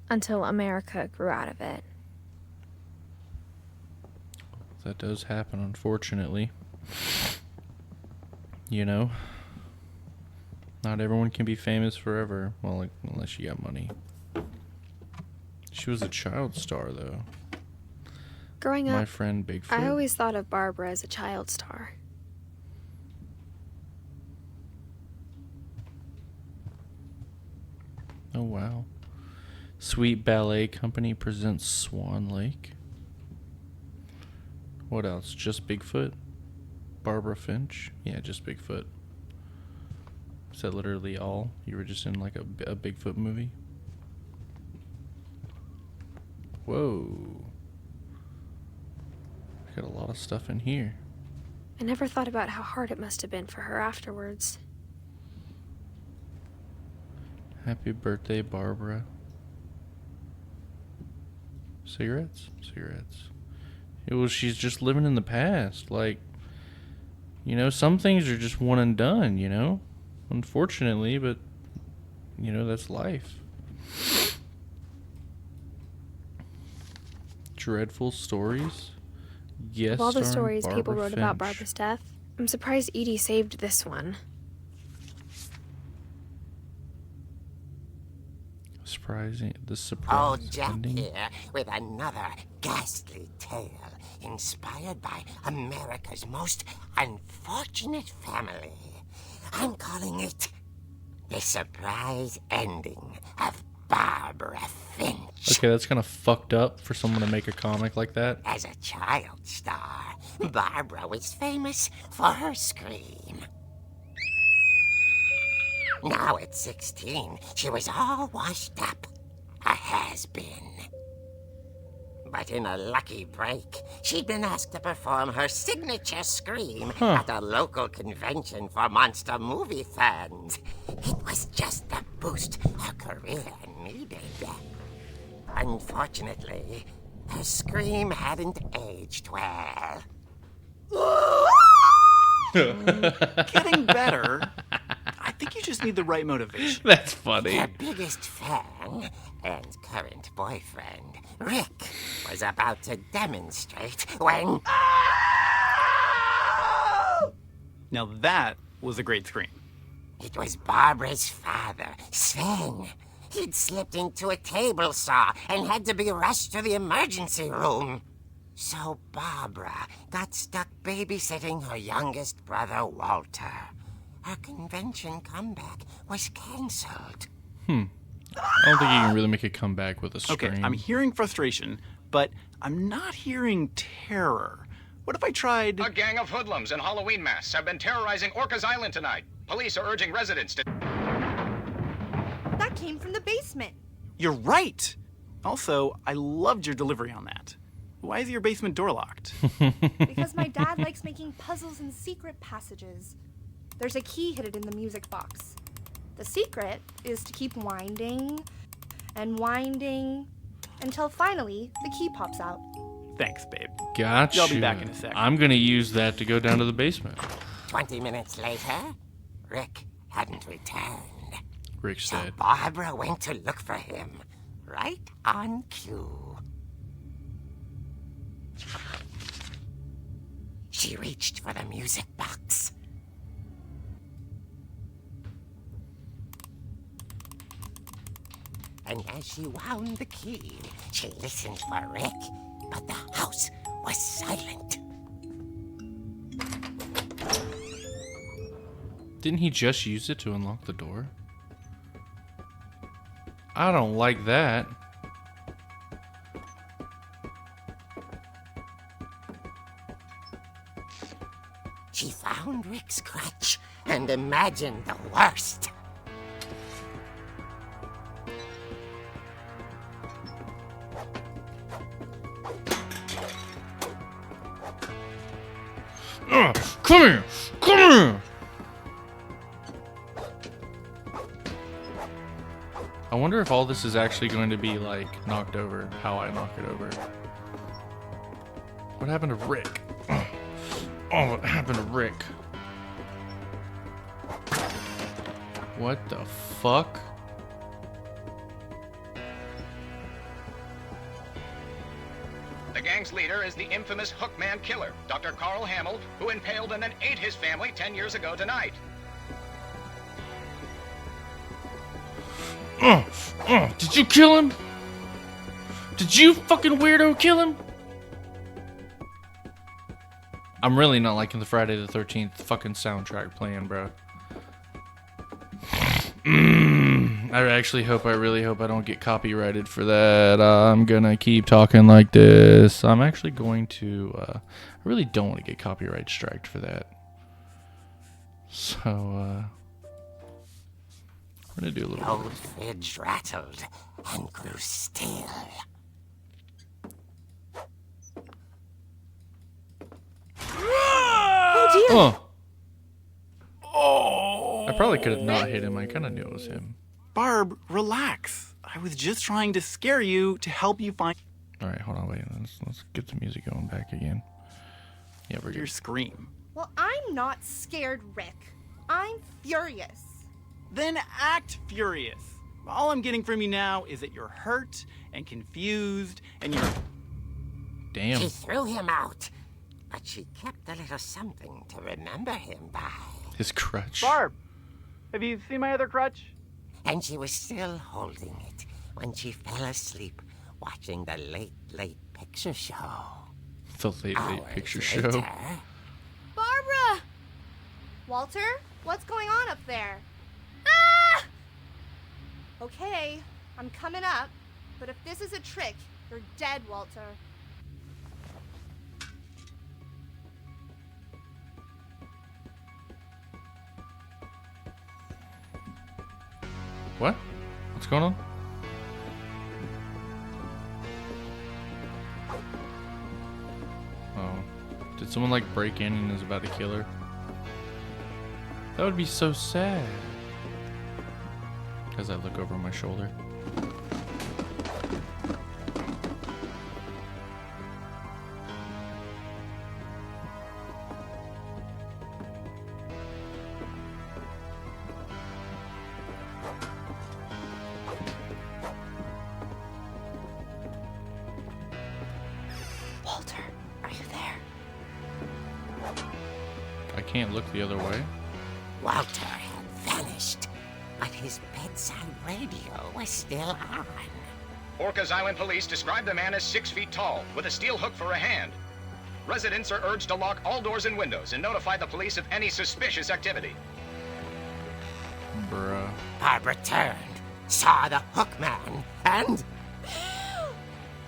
until America grew out of it. That does happen, unfortunately. You know, not everyone can be famous forever. Well, like, unless you got money. She was a child star, though. Growing up, My friend Bigfoot. I always thought of Barbara as a child star. Oh, wow. Sweet Ballet Company presents Swan Lake. What else? Just Bigfoot? Barbara Finch? Yeah, just Bigfoot. Is that literally all? You were just in like a Bigfoot movie? Whoa. Got a lot of stuff in here. I never thought about how hard it must have been for her afterwards. Happy birthday, Barbara. Cigarettes? Cigarettes. Well, she's just living in the past. Like, you know, some things are just one and done, you know? Unfortunately, but, you know, that's life. Dreadful stories? Yes. Of all the stories people wrote about Finch. Barbara's death, I'm surprised Edie saved this one. Surprising. The Oh, surprise Jack ending. here with another ghastly tale inspired by America's most unfortunate family. I'm calling it The Surprise Ending of Barbara Finch. Okay, that's kind of fucked up for someone to make a comic like that. As a child star, Barbara was famous for her scream. Now at 16, she was all washed up, a has-been. But in a lucky break, she'd been asked to perform her signature scream at a local convention for monster movie fans. It was just the boost her career needed. Unfortunately, her scream hadn't aged well. Getting better. I think you just need the right motivation. That's funny. Her biggest fan and current boyfriend, Rick, was about to demonstrate when... Now that was a great scream. It was Barbara's father, Sven. He'd slipped into a table saw and had to be rushed to the emergency room. So Barbara got stuck babysitting her youngest brother, Walter. Her convention comeback was cancelled. I don't think you can really make a comeback with a scream. Okay, I'm hearing frustration, but I'm not hearing terror. What if I tried... A gang of hoodlums in Halloween masks have been terrorizing Orcas Island tonight. Police are urging residents to... That came from the basement. You're right! Also, I loved your delivery on that. Why is your basement door locked? Because my dad likes making puzzles and secret passages. There's a key hidden in the music box. The secret is to keep winding and winding until finally the key pops out. Thanks, babe. Gotcha. I'll be back in a sec. I'm going to use that to go down to the basement. 20 minutes later, Rick hadn't returned. Rick So said. Barbara went to look for him, right on cue. She reached for the music box. And as she wound the key, she listened for Rick, but the house was silent. Didn't he just use it to unlock the door? I don't like that. She found Rick's crutch and imagined the worst. Come here! Come here! I wonder if all this is actually going to be, like, knocked over. How I knock it over. What happened to Rick? Oh, what happened to Rick? What the fuck? The gang's leader is the infamous Hookman killer, Dr. Carl Hamill, who impaled and then ate his family 10 years ago tonight. Did you kill him? Did you fucking weirdo kill him? I'm really not liking the Friday the 13th fucking soundtrack playing, bro. I really hope I don't get copyrighted for that. I'm gonna keep talking like this. I'm actually going to, I really don't want to get copyright striked for that. So, we're gonna do a little The old fridge rattled and grew still. Oh dear! Oh! I probably could have not hit him. I kind of knew it was him. Barb, relax. I was just trying to scare you to help you find... All right, hold on, wait. Let's get the music going back again. Yeah, we're your good. scream. Well, I'm not scared, Rick. I'm furious. Then act furious. All I'm getting from you now is that you're hurt and confused and you're... Damn. She threw him out, but she kept a little something to remember him by. His crutch. Barb, have you seen my other crutch? And she was still holding it when she fell asleep watching the Late Picture Show. The Late Hours Picture later, Show. Barbara! Walter, what's going on up there? Ah! Okay, I'm coming up, but if this is a trick, you're dead, Walter. What? What's going on? Oh. Did someone like break in and is about to kill her? That would be so sad. As I look over my shoulder. Walter, are you there? I can't look the other way. Walter had vanished, but his bedside radio was still on. Orcas Island police describe the man as 6 feet tall, with a steel hook for a hand. Residents are urged to lock all doors and windows and notify the police of any suspicious activity. Bruh. Barbara turned, saw the hook man, and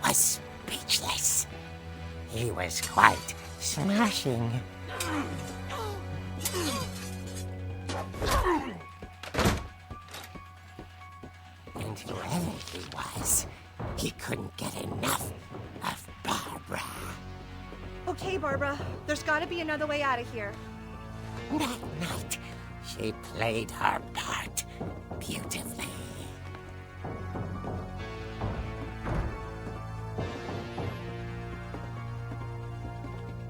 was speechless. He was quite smashing. And whoever he was, he couldn't get enough of Barbara. Okay, Barbara, there's gotta be another way out of here. That night, she played her part beautifully.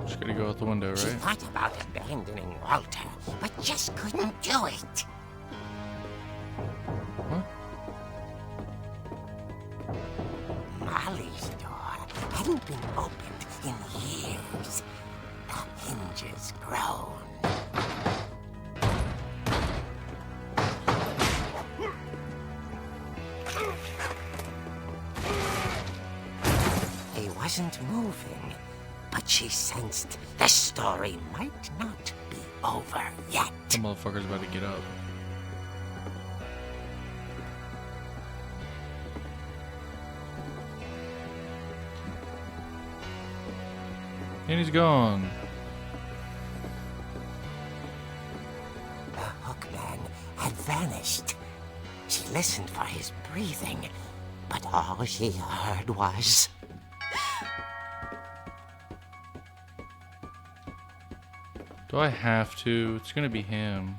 Just gotta go out the window, She right? thought about abandoning Walter, but just couldn't do it. What? Molly's door hadn't been opened in years. The hinges groaned. He wasn't moving, but she sensed the story might not be over yet. The motherfucker's about to get up. And he's gone. The hookman had vanished. She listened for his breathing, but all she heard was... Do I have to? It's gonna be him.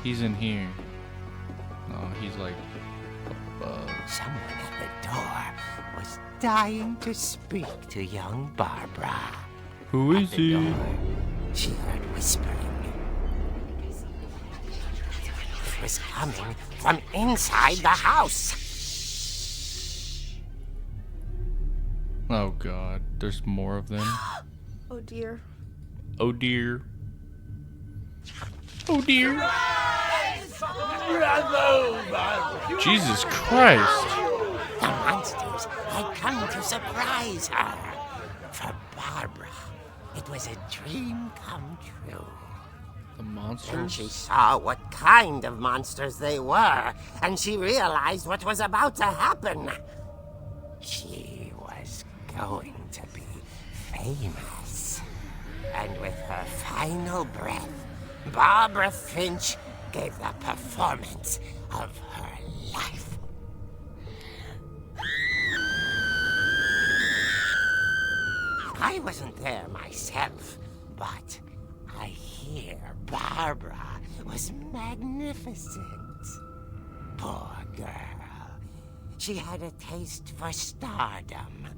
He's in here. No, he's like above. Someone at the door was dying to speak to young Barbara. Who At is the he? door, she heard whispering. It was coming from inside the house. Oh god, there's more of them. Oh dear. Oh dear. Oh dear. Jesus Christ. The monsters had come to surprise her. For Barbara, it was a dream come true. The Then monsters? she saw what kind of monsters they were, and she realized what was about to happen. She was going to be famous. And with her final breath, Barbara Finch gave the performance of her life. I wasn't there myself, but I hear Barbara was magnificent. Poor girl. She had a taste for stardom.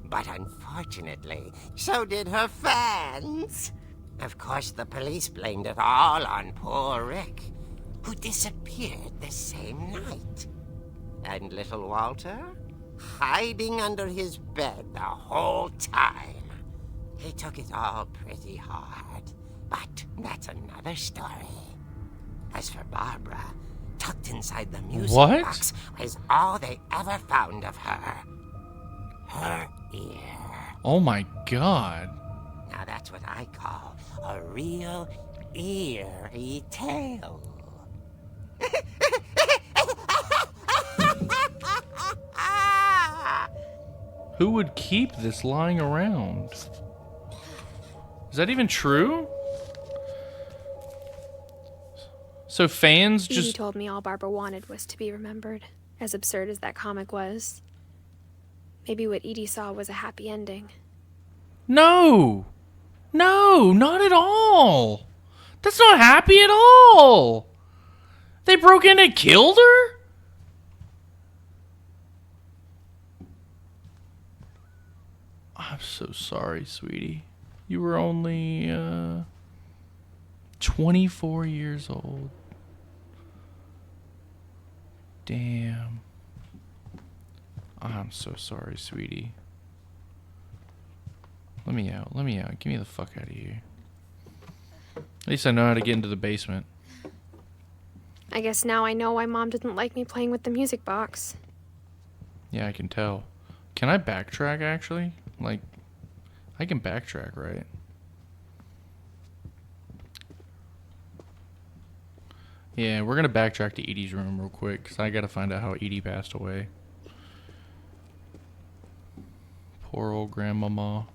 But unfortunately, so did her fans. Of course, the police blamed it all on poor Rick, who disappeared the same night. And little Walter, hiding under his bed the whole time. He took it all pretty hard, but that's another story. As for Barbara, tucked inside the music box was all they ever found of her. Her ear. Oh my god. Now that's what I call a real eerie tale. Who would keep this lying around? Is that even true? So fans Edie just... told me all Barbara wanted was to be remembered, as absurd as that comic was. Maybe what Edie saw was a happy ending. No! No, not at all! That's not happy at all! They broke in and killed her? I'm so sorry, sweetie. You were only, 24 years old. Damn. I'm so sorry, sweetie. Let me out. Let me out. Get me the fuck out of here. At least I know how to get into the basement. I guess now I know why Mom didn't like me playing with the music box. Yeah, I can tell. Can I backtrack, actually? Like, I can backtrack, right? Yeah, we're gonna backtrack to Edie's room real quick, because I gotta find out how Edie passed away. Poor old grandmama.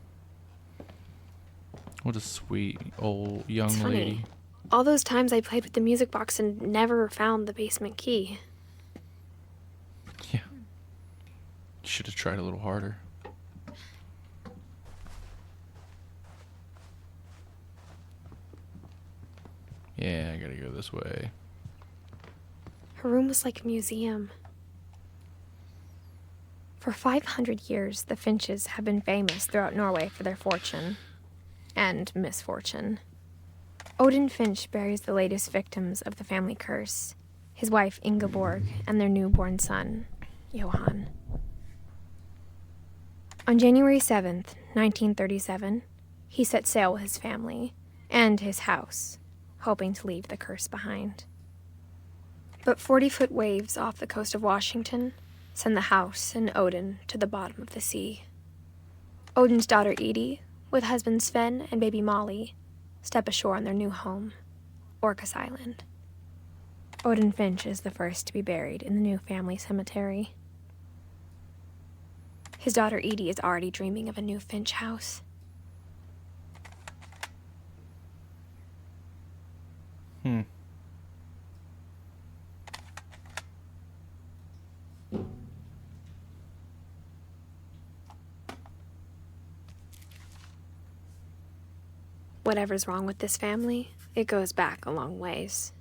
What a sweet old young It's funny. lady. All those times I played with the music box and never found the basement key. Yeah. Should have tried a little harder. Yeah, I gotta go this way. Her room was like a museum. For 500 years, the Finches have been famous throughout Norway for their fortune and misfortune. Odin Finch buries the latest victims of the family curse, his wife Ingeborg and their newborn son, Johan. On January 7th, 1937, he set sail with his family and his house, hoping to leave the curse behind. But 40-foot waves off the coast of Washington send the house and Odin to the bottom of the sea. Odin's daughter Edie, with husband Sven and baby Molly, step ashore on their new home, Orcas Island. Odin Finch is the first to be buried in the new family cemetery. His daughter Edie is already dreaming of a new Finch house. Whatever's wrong with this family, it goes back a long ways.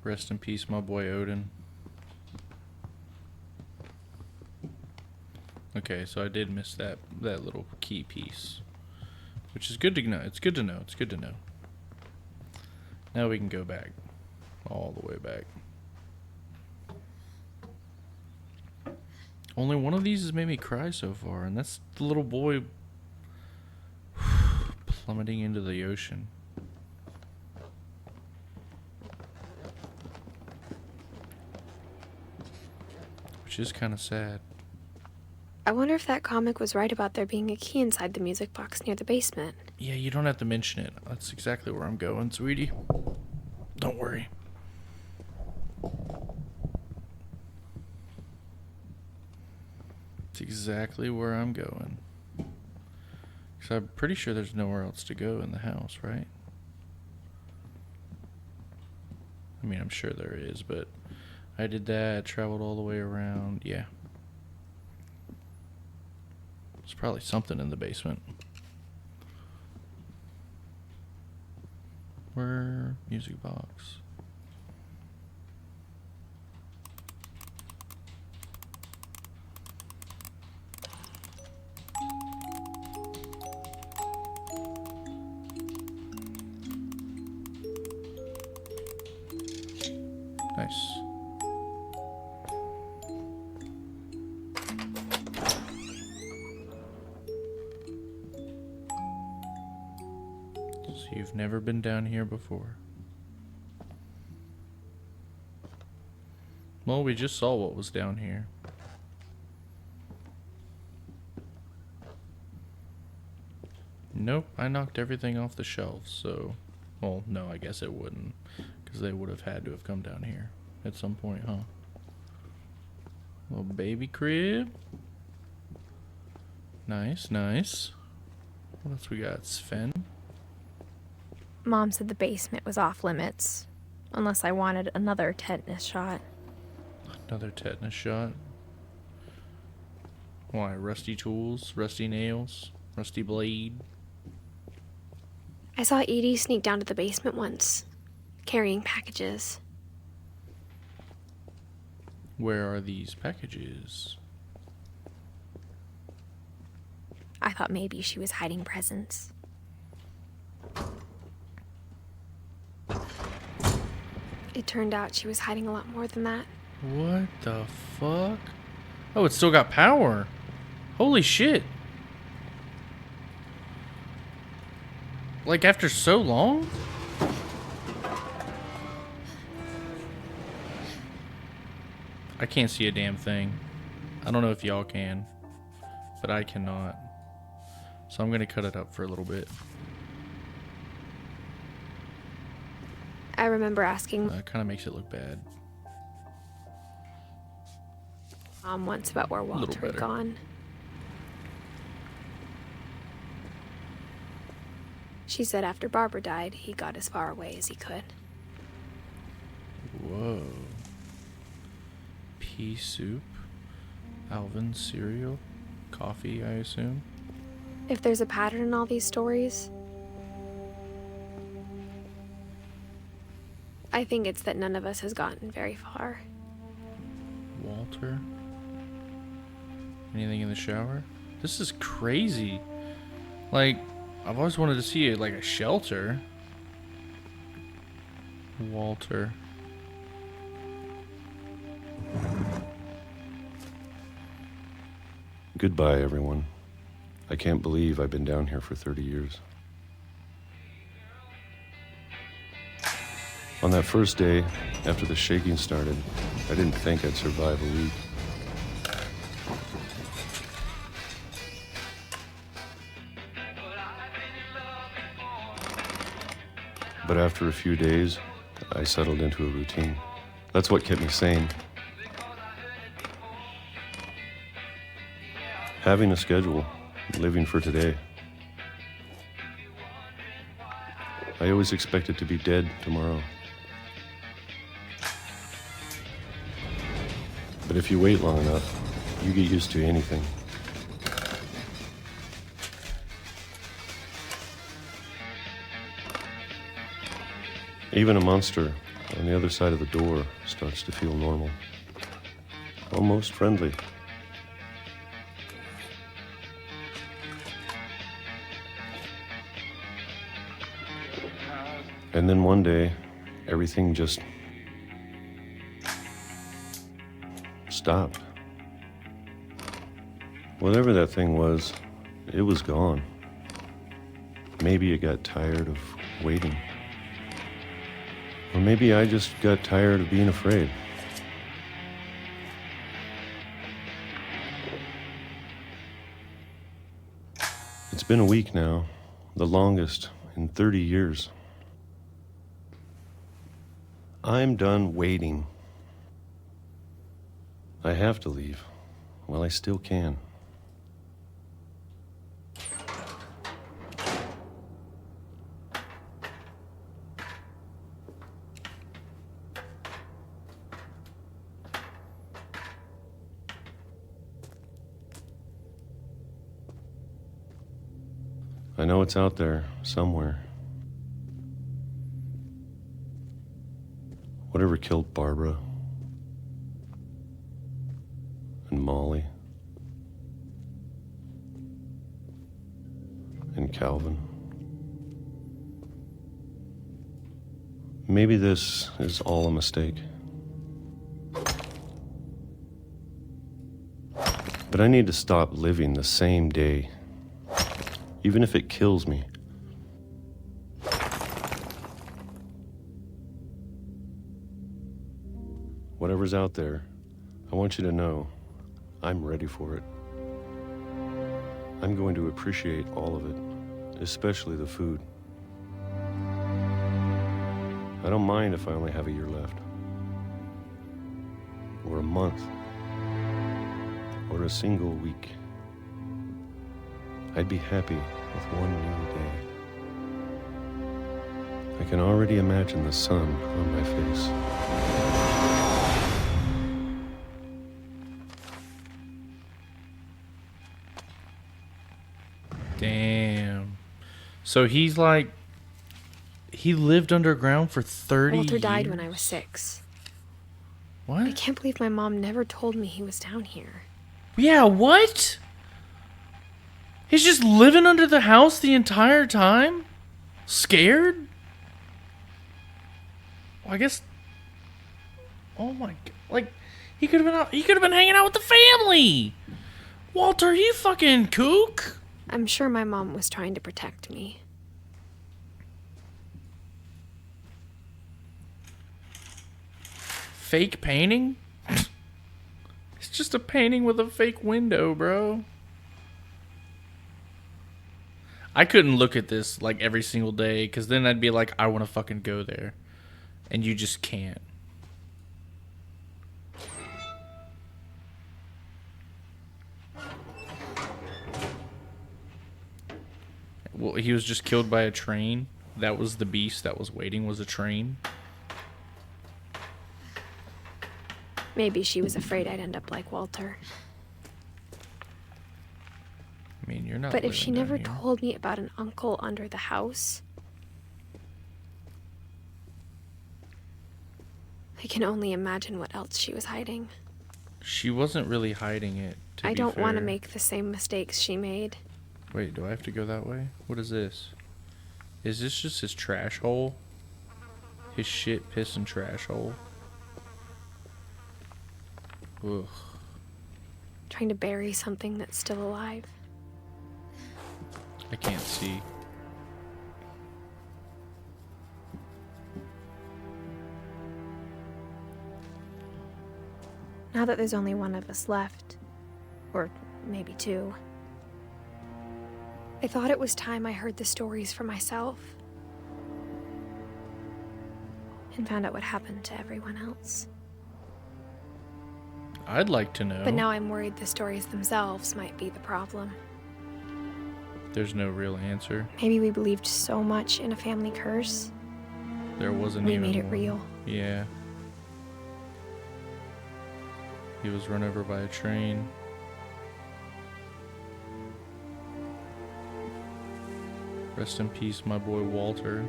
Rest in peace, my boy Odin. Okay, so I did miss that little key piece, which is good to know. It's good to know. It's good to know. Now we can go back, all the way back. Only one of these has made me cry so far, and that's the little boy plummeting into the ocean. Which is kind of sad. I wonder if that comic was right about there being a key inside the music box near the basement. Yeah, you don't have to mention it. That's exactly where I'm going, sweetie. Don't worry. It's exactly where I'm going. Because I'm pretty sure there's nowhere else to go in the house, right? I mean, I'm sure there is, but I did that, traveled all the way around. Yeah. There's probably something in the basement. Where? Music box. Nice. So you've never been down here before. Well, we just saw what was down here. Nope, I knocked everything off the shelves, so... Well, no, I guess it wouldn't. Because they would have had to have come down here at some point, huh? Little baby crib. Nice, nice. What else we got? Sven? Mom said the basement was off limits, unless I wanted another tetanus shot. Another tetanus shot? Why? Rusty tools? Rusty nails? Rusty blade? I saw Edie sneak down to the basement once, carrying packages. Where are these packages? I thought maybe she was hiding presents. It turned out she was hiding a lot more than that. What the fuck? Oh, it's still got power. Holy shit. Like after so long? I can't see a damn thing. I don't know if y'all can, but I cannot. So I'm gonna cut it up for a little bit. I remember asking It kind of makes it look bad. Mom once about where Walter had gone. She said after Barbara died, he got as far away as he could. Whoa. Pea soup, Alvin cereal, coffee, I assume. If there's a pattern in all these stories, I think it's that none of us has gotten very far. Walter. Anything in the shower? This is crazy. Like, I've always wanted to see like a shelter. Walter. Goodbye, everyone. I can't believe I've been down here for 30 years. On that first day, after the shaking started, I didn't think I'd survive a week. But after a few days, I settled into a routine. That's what kept me sane. Having a schedule, living for today. I always expected to be dead tomorrow. But if you wait long enough, you get used to anything. Even a monster on the other side of the door starts to feel normal. Almost friendly. And then one day, everything just stopped. Whatever that thing was, it was gone. Maybe it got tired of waiting. Or maybe I just got tired of being afraid. It's been a week now, the longest in 30 years. I'm done waiting. I have to leave while I still can. I know it's out there somewhere. Whatever killed Barbara and Molly and Calvin. Maybe this is all a mistake. But I need to stop living the same day, even if it kills me. Whatever's out there, I want you to know I'm ready for it. I'm going to appreciate all of it, especially the food. I don't mind if I only have a year left, or a month, or a single week. I'd be happy with one new day. I can already imagine the sun on my face. Damn. So he's like, he lived underground for 30 years? Walter died when I was 6. What? I can't believe my mom never told me he was down here. Yeah, what? He's just living under the house the entire time? Scared? Well, I guess... Oh my... Like, He could have been hanging out with the family. Walter, you fucking kook. I'm sure my mom was trying to protect me. Fake painting? It's just a painting with a fake window, bro. I couldn't look at this like every single day, because then I'd be like, I want to fucking go there. And you just can't. Well, he was just killed by a train. That was the beast that was waiting, was a train. Maybe she was afraid I'd end up like Walter. I mean, you're not. But if she never here. told me about an uncle under the house, I can only imagine what else she was hiding. She wasn't really hiding it. I don't want to make the same mistakes she made. Wait, do I have to go that way? What is this? Is this just his trash hole? His shit, piss, and trash hole? Ugh. Trying to bury something that's still alive. I can't see. Now that there's only one of us left, or maybe two, I thought it was time I heard the stories for myself and found out what happened to everyone else. I'd like to know. But now I'm worried the stories themselves might be the problem. There's no real answer. Maybe we believed so much in a family curse. There wasn't We even made it one. real. Yeah. He was run over by a train. Rest in peace, my boy Walter.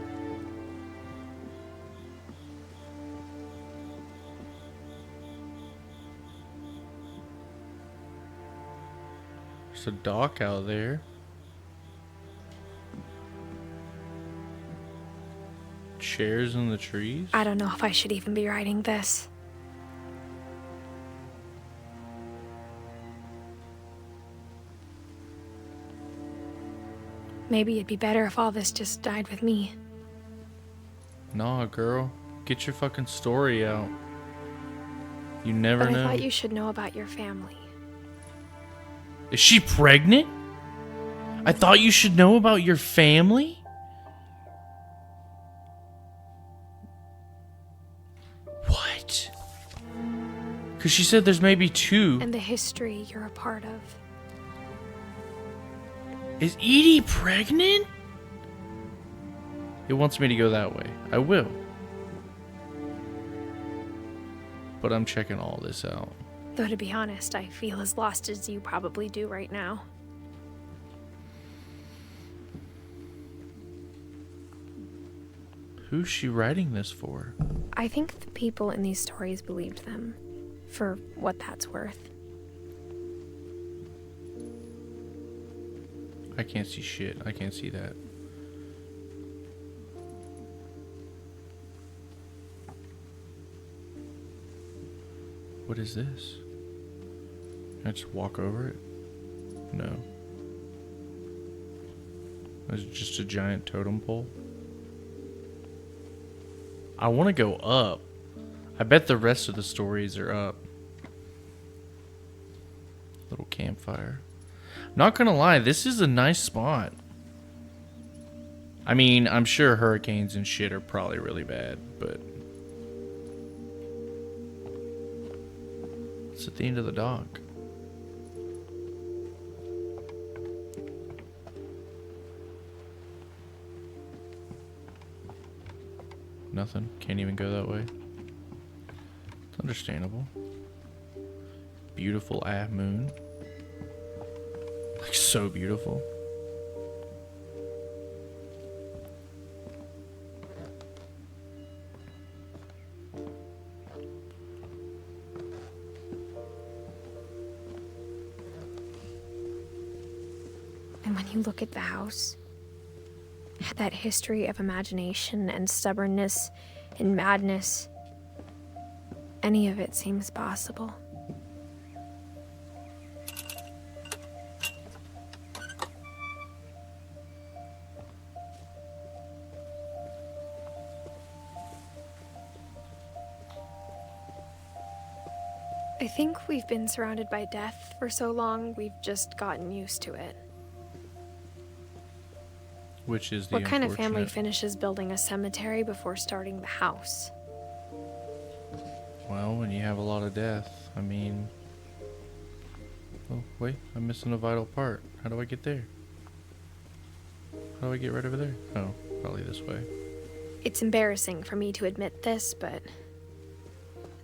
There's a dock out there. Chairs in the trees? I don't know if I should even be writing this. Maybe it'd be better if all this just died with me. Nah, girl. Get your fucking story out. You never But know. I thought you should know about your family. Is she pregnant? I thought you should know about your family? What? Because she said there's maybe two. And the history you're a part of. Is Edie pregnant? It wants me to go that way. I will. But I'm checking all this out. Though to be honest, I feel as lost as you probably do right now. Who's she writing this for? I think the people in these stories believed them, for what that's worth. I can't see shit. I can't see that. What is this? Can I just walk over it? No. It's just a giant totem pole. I want to go up. I bet the rest of the stories are up. Little campfire. Not gonna lie, this is a nice spot. I mean, I'm sure hurricanes and shit are probably really bad, but it's at the end of the dock. Nothing. Can't even go that way. It's understandable. Beautiful moon. Like, so beautiful. And when you look at the house, that history of imagination and stubbornness and madness, any of it seems possible. I think we've been surrounded by death for so long, we've just gotten used to it. Which is the What kind of family unfortunate- finishes building a cemetery before starting the house? Well, when you have a lot of death, I mean... Oh, wait, I'm missing a vital part. How do I get there? How do I get right over there? Oh, probably this way. It's embarrassing for me to admit this, but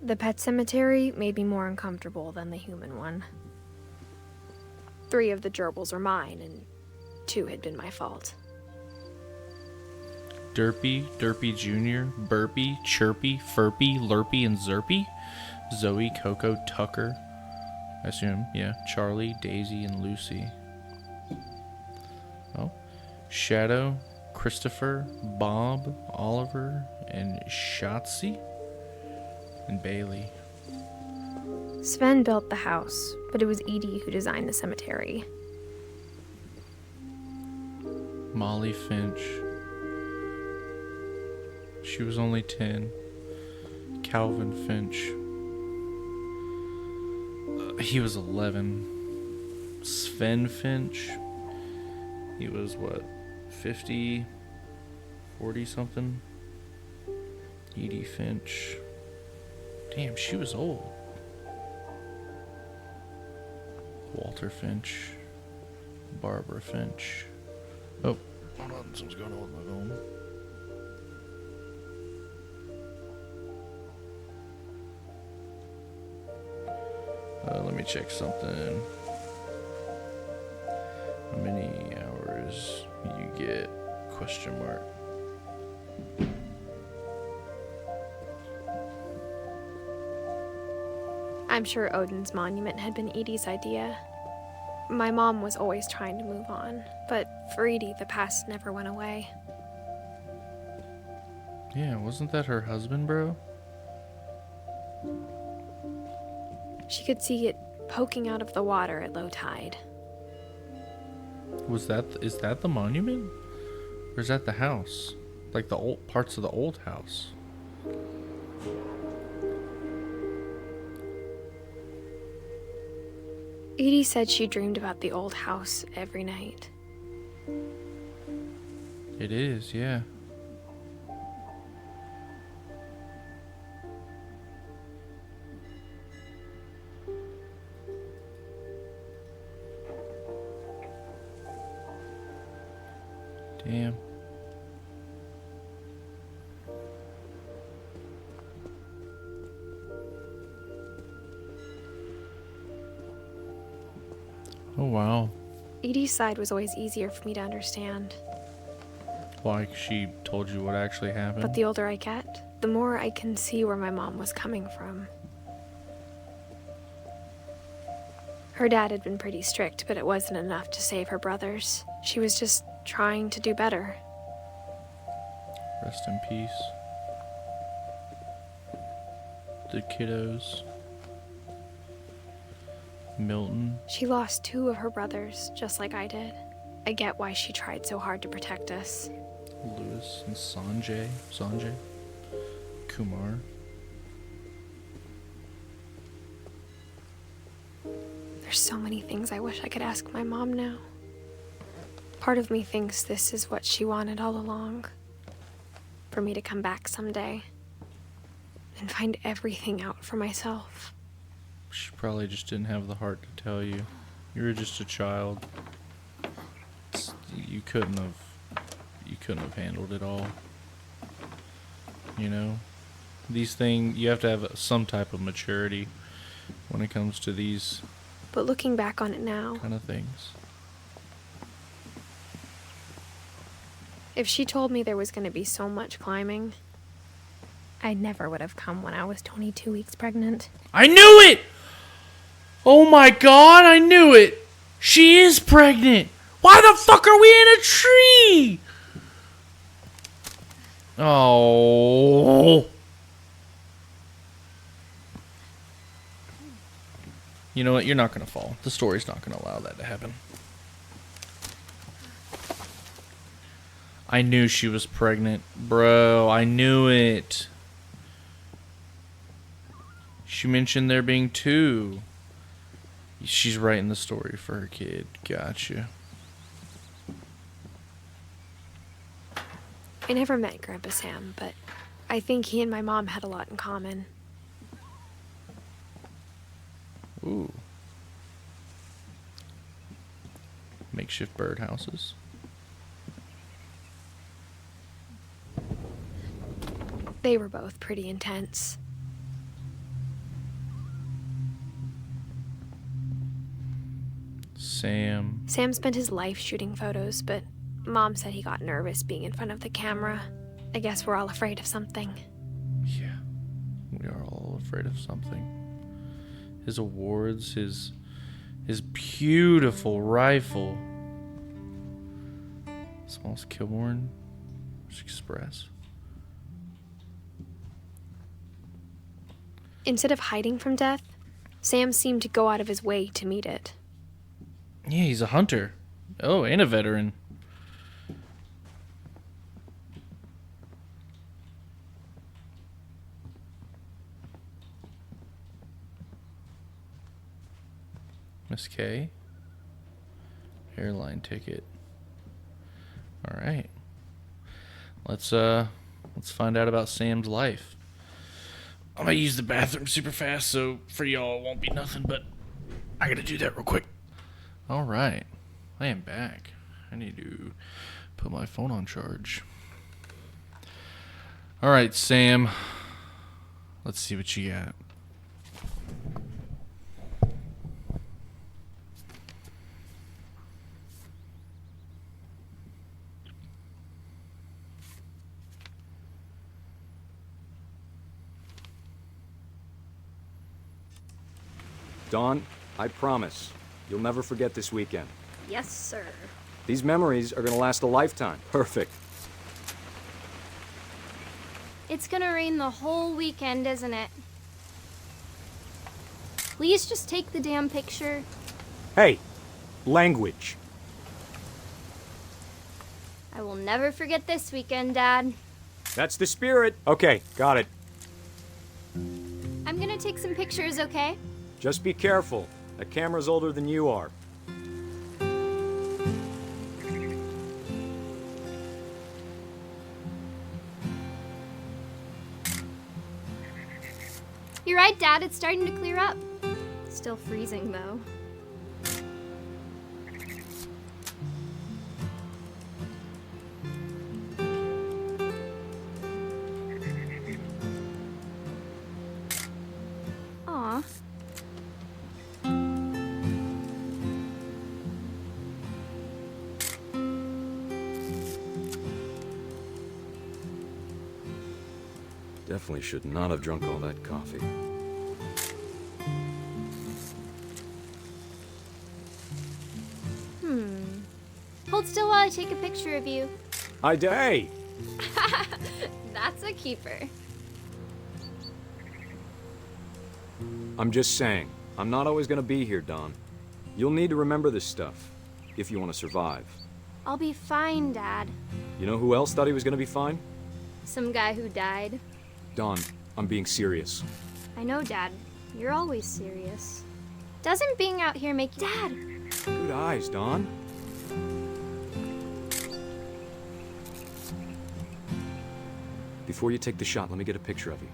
the pet cemetery made me more uncomfortable than the human one. 3 of the gerbils were mine, and 2 had been my fault. Derpy, Derpy Jr., Burpy, Chirpy, Furpy, Lurpy, and Zerpy? Zoe, Coco, Tucker. I assume, yeah. Charlie, Daisy, and Lucy. Oh. Shadow, Christopher, Bob, Oliver, and Shotzi, and Bailey. Sven built the house, but it was Edie who designed the cemetery. Molly Finch. She was only 10. Calvin Finch. He was 11. Sven Finch. He was what? 50? 40 something? Edie Finch. Damn, she was old. Walter Finch. Barbara Finch. Oh, hold on, something's going on with my phone. Let me check something. How many hours you get? Question mark. I'm sure Odin's monument had been Edie's idea. My mom was always trying to move on, but for Edie, the past never went away. Yeah, wasn't that her husband, bro? She could see it poking out of the water at low tide. Is that the monument? Or is that the house? Like the old parts of the old house? Edie said she dreamed about the old house every night. It is, yeah. Damn. Oh, wow. Edie's side was always easier for me to understand. Like she told you what actually happened? But the older I get, the more I can see where my mom was coming from. Her dad had been pretty strict, but it wasn't enough to save her brothers. She was just trying to do better. Rest in peace. The kiddos. Milton. She lost 2 of her brothers, just like I did. I get why she tried so hard to protect us. Lewis and Sanjay. Kumar. There's so many things I wish I could ask my mom now. Part of me thinks this is what she wanted all along. For me to come back someday and find everything out for myself. She probably just didn't have the heart to tell you. You were just a child. You couldn't have handled it all. You know? These things, you have to have some type of maturity when it comes to these But looking back on it now, kind of things. if she told me there was going to be so much climbing, I never would have come when I was 22 weeks pregnant. I knew it! Oh my god, I knew it! She is pregnant! Why the fuck are we in a tree? Oh. You know what? You're not going to fall. The story's not going to allow that to happen. I knew she was pregnant. Bro, I knew it. She mentioned there being 2. She's writing the story for her kid. Gotcha. I never met Grandpa Sam, but I think he and my mom had a lot in common. Ooh. Makeshift birdhouses. They were both pretty intense. Sam. Sam spent his life shooting photos, but Mom said he got nervous being in front of the camera. I guess we're all afraid of something. Yeah. We are all afraid of something. His awards, his beautiful rifle. Smallest Kilborn Express. Instead of hiding from death, Sam seemed to go out of his way to meet it. Yeah, he's a hunter. Oh, and a veteran. Miss K. Airline ticket. All right. Let's find out about Sam's life. I'm gonna use the bathroom super fast, so for y'all it won't be nothing, but I gotta do that real quick. All right. I am back. I need to put my phone on charge. All right, Sam. Let's see what you got. Dawn, I promise, you'll never forget this weekend. Yes, sir. These memories are gonna last a lifetime. Perfect. It's gonna rain the whole weekend, isn't it? Please just take the damn picture. Hey, language. I will never forget this weekend, Dad. That's the spirit. Okay, got it. I'm gonna take some pictures, okay? Just be careful. That camera's older than you are. You're right, Dad. It's starting to clear up. Still freezing, though. Aw. Definitely should not have drunk all that coffee. Hold still while I take a picture of you. Hey! That's a keeper. I'm just saying, I'm not always gonna be here, Dawn. You'll need to remember this stuff, if you want to survive. I'll be fine, Dad. You know who else thought he was gonna be fine? Some guy who died. Dawn, I'm being serious. I know, Dad. You're always serious. Doesn't being out here make you... Dad! Good eyes, Dawn. Before you take the shot, let me get a picture of you.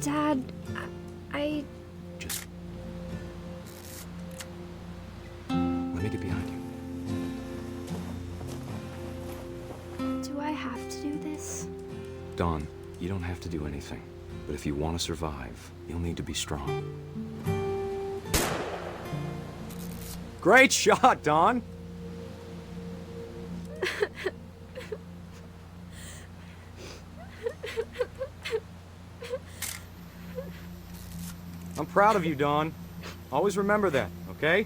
Dad, I... Just... Let me get behind you. Do I have to do this? Dawn, you don't have to do anything. But if you want to survive, you'll need to be strong. Great shot, Dawn! I'm proud of you, Dawn. Always remember that, okay?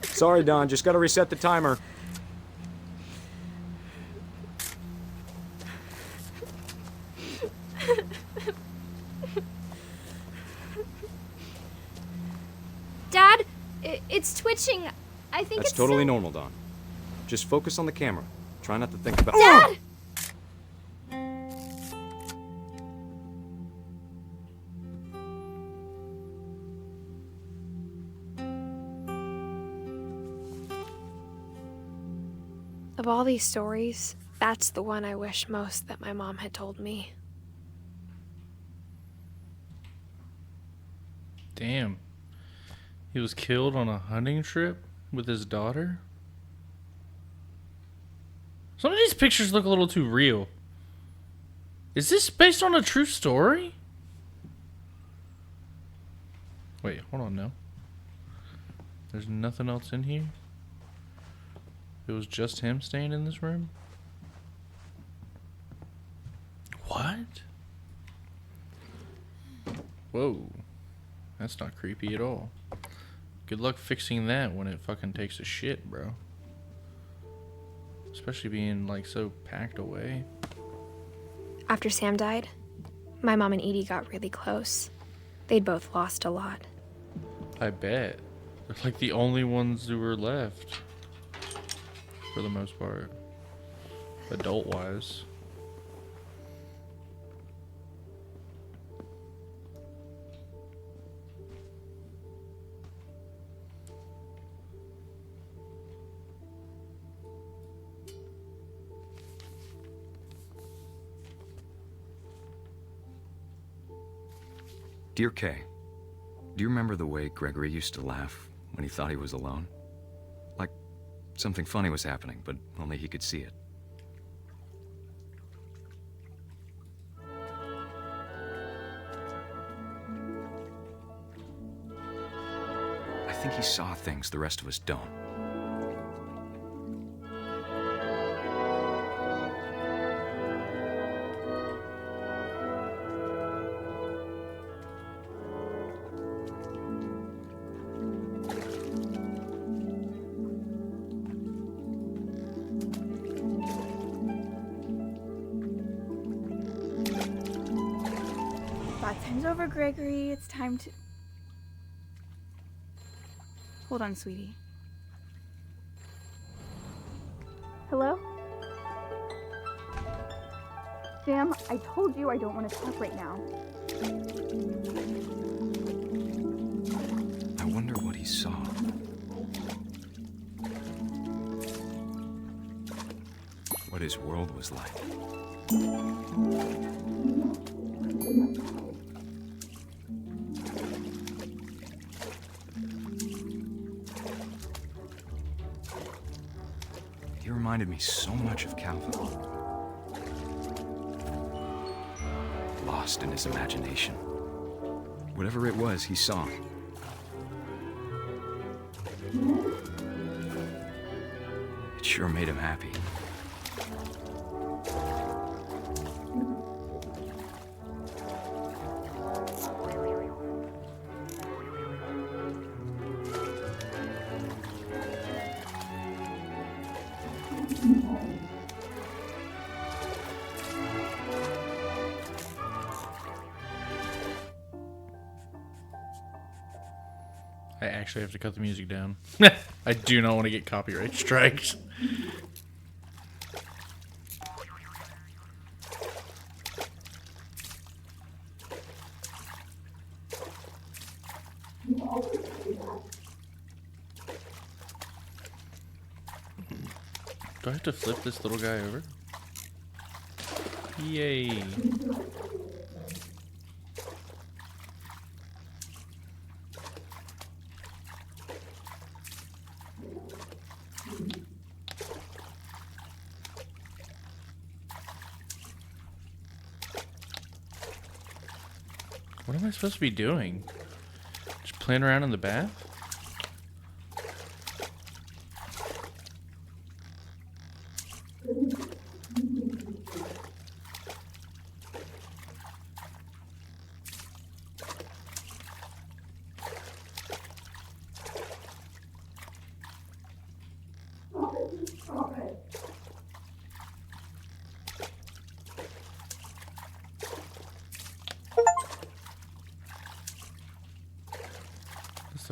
Sorry, Dawn, just gotta reset the timer. Dad, it's twitching. I think That's it's totally normal, Dawn. Just focus on the camera. Try not to think about— Dad! Of all these stories, that's the one I wish most that my mom had told me. Damn. He was killed on a hunting trip with his daughter? Some of these pictures look a little too real. Is this based on a true story? Wait, hold on now. There's nothing else in here? It was just him staying in this room? What? Whoa. That's not creepy at all. Good luck fixing that when it fucking takes a shit, bro. Especially being like so packed away. After Sam died, my mom and Edie got really close. They'd both lost a lot. I bet. They're like the only ones who were left. For the most part. Adult-wise. Dear Kay, do you remember the way Gregory used to laugh when he thought he was alone? Like something funny was happening, but only he could see it. I think he saw things the rest of us don't. Bath time's over, Gregory. It's time to... Hold on, sweetie. Hello? Sam, I told you I don't want to talk right now. I wonder what he saw. What his world was like. He reminded me so much of Calvin. Lost in his imagination. Whatever it was, he saw. It sure made him happy. I actually have to cut the music down. I do not want to get copyright strikes. Do I have to flip this little guy over? Yay. What am I supposed to be doing? Just playing around in the bath?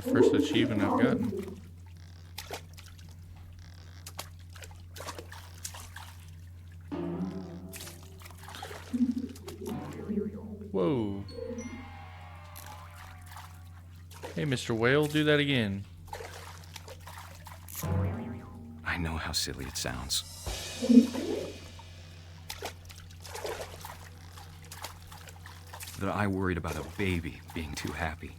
the first achievement I've gotten. Whoa. Hey, Mr. Whale, do that again. I know how silly it sounds. That I worried about a baby being too happy.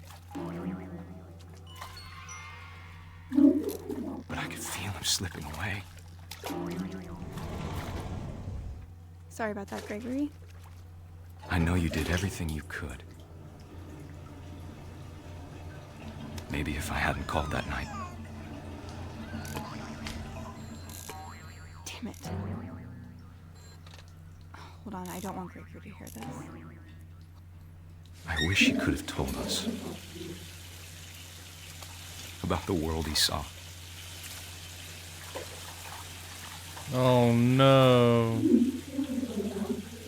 But I could feel him slipping away. Sorry about that, Gregory. I know you did everything you could. Maybe if I hadn't called that night. Damn it. Hold on, I don't want Gregory to hear this. I wish he could have told us about the world he saw. Oh no.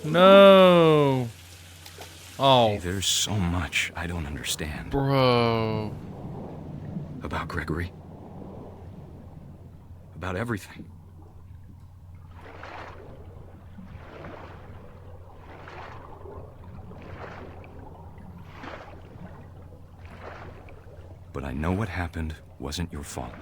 No. Oh. Hey, there's so much I don't understand. Bro. About Gregory. About everything. But I know what happened wasn't your fault.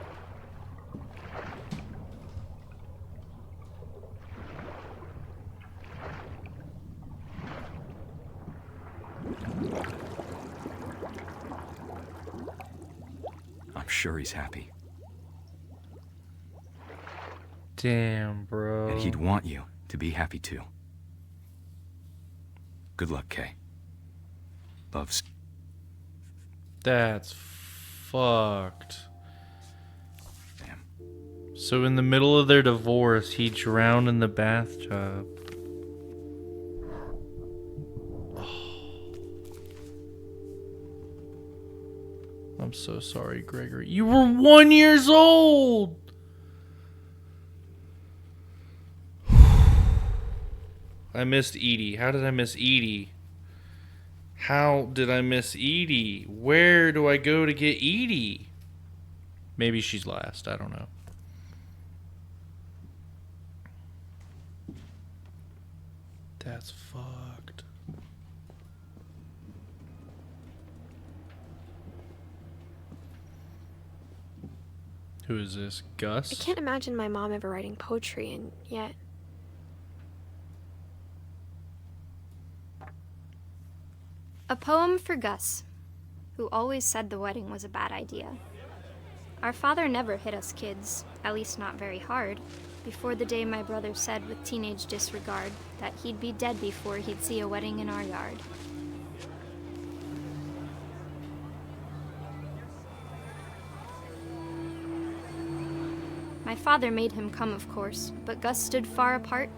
I'm sure he's happy. Damn, bro. And he'd want you to be happy too. Good luck, Kay. Loves. That's fucked. Damn. So in the middle of their divorce, he drowned in the bathtub. I'm so sorry, Gregory. You were 1 year old! I missed Edie. How did I miss Edie? How did I miss Edie? Where do I go to get Edie? Maybe she's last. I don't know. That's fucked. Who is this? Gus? I can't imagine my mom ever writing poetry, and yet... A poem for Gus, who always said the wedding was a bad idea. Our father never hit us kids, at least not very hard, before the day my brother said with teenage disregard that he'd be dead before he'd see a wedding in our yard. My father made him come, of course, but Gus stood far apart,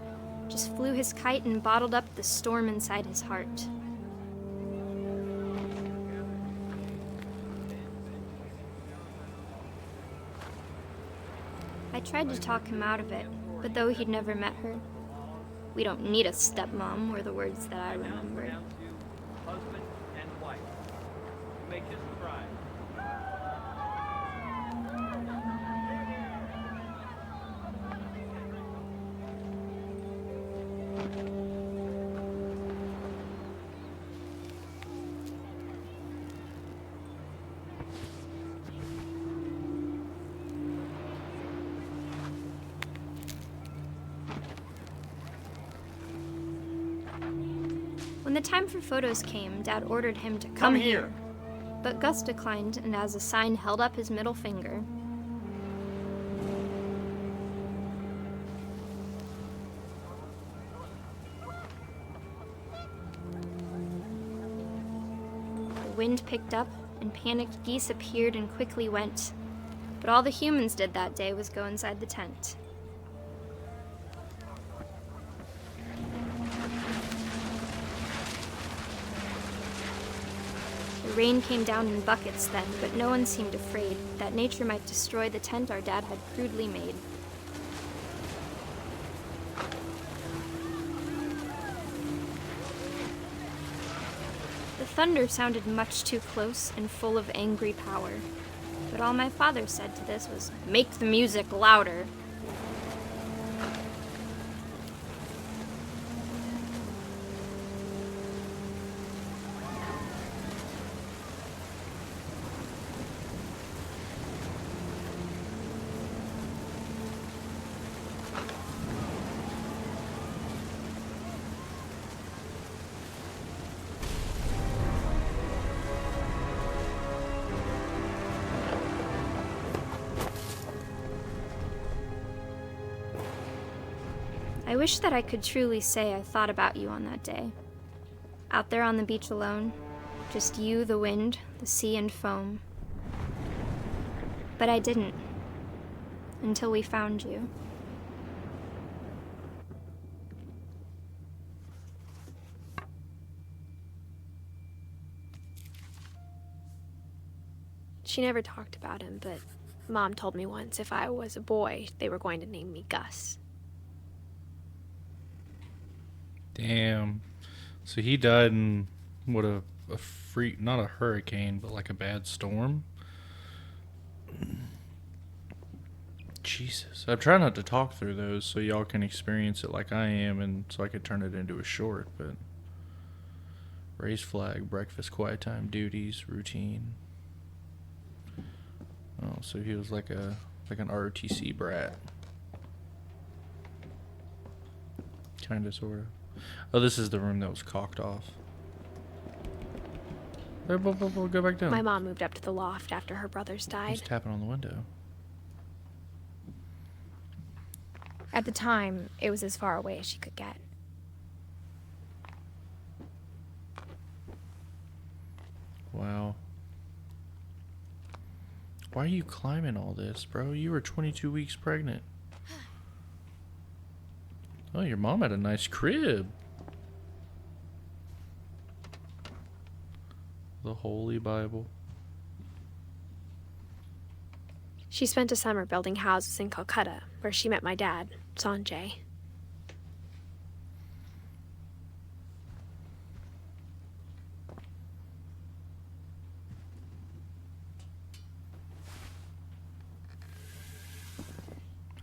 just flew his kite and bottled up the storm inside his heart. I tried to talk him out of it, but though he'd never met her, "We don't need a stepmom," were the words that I remembered. Husband and wife. Make his bride. When the time for photos came, Dad ordered him to come here. But Gus declined, and as a sign held up his middle finger. The wind picked up, and panicked geese appeared and quickly went. But all the humans did that day was go inside the tent. The rain came down in buckets then, but no one seemed afraid that nature might destroy the tent our dad had crudely made. The thunder sounded much too close and full of angry power. But all my father said to this was, make the music louder. I wish that I could truly say I thought about you on that day. Out there on the beach alone, just you, the wind, the sea, and foam. But I didn't, until we found you. She never talked about him, but Mom told me once if I was a boy, they were going to name me Gus. Damn. So he died in what a freak, not a hurricane, but like a bad storm. Jesus. I'm trying not to talk through those so y'all can experience it like I am and so I could turn it into a short, but raise flag, breakfast, quiet time, duties, routine. Oh, so he was like an ROTC brat. Kinda, sorta. Oh, this is the room that was cocked off. Go back down. My mom moved up to the loft after her brothers died. He's tapping on the window. At the time, it was as far away as she could get. Wow. Why are you climbing all this, bro? You were 22 weeks pregnant. Oh, your mom had a nice crib. The Holy Bible. She spent a summer building houses in Calcutta, where she met my dad, Sanjay.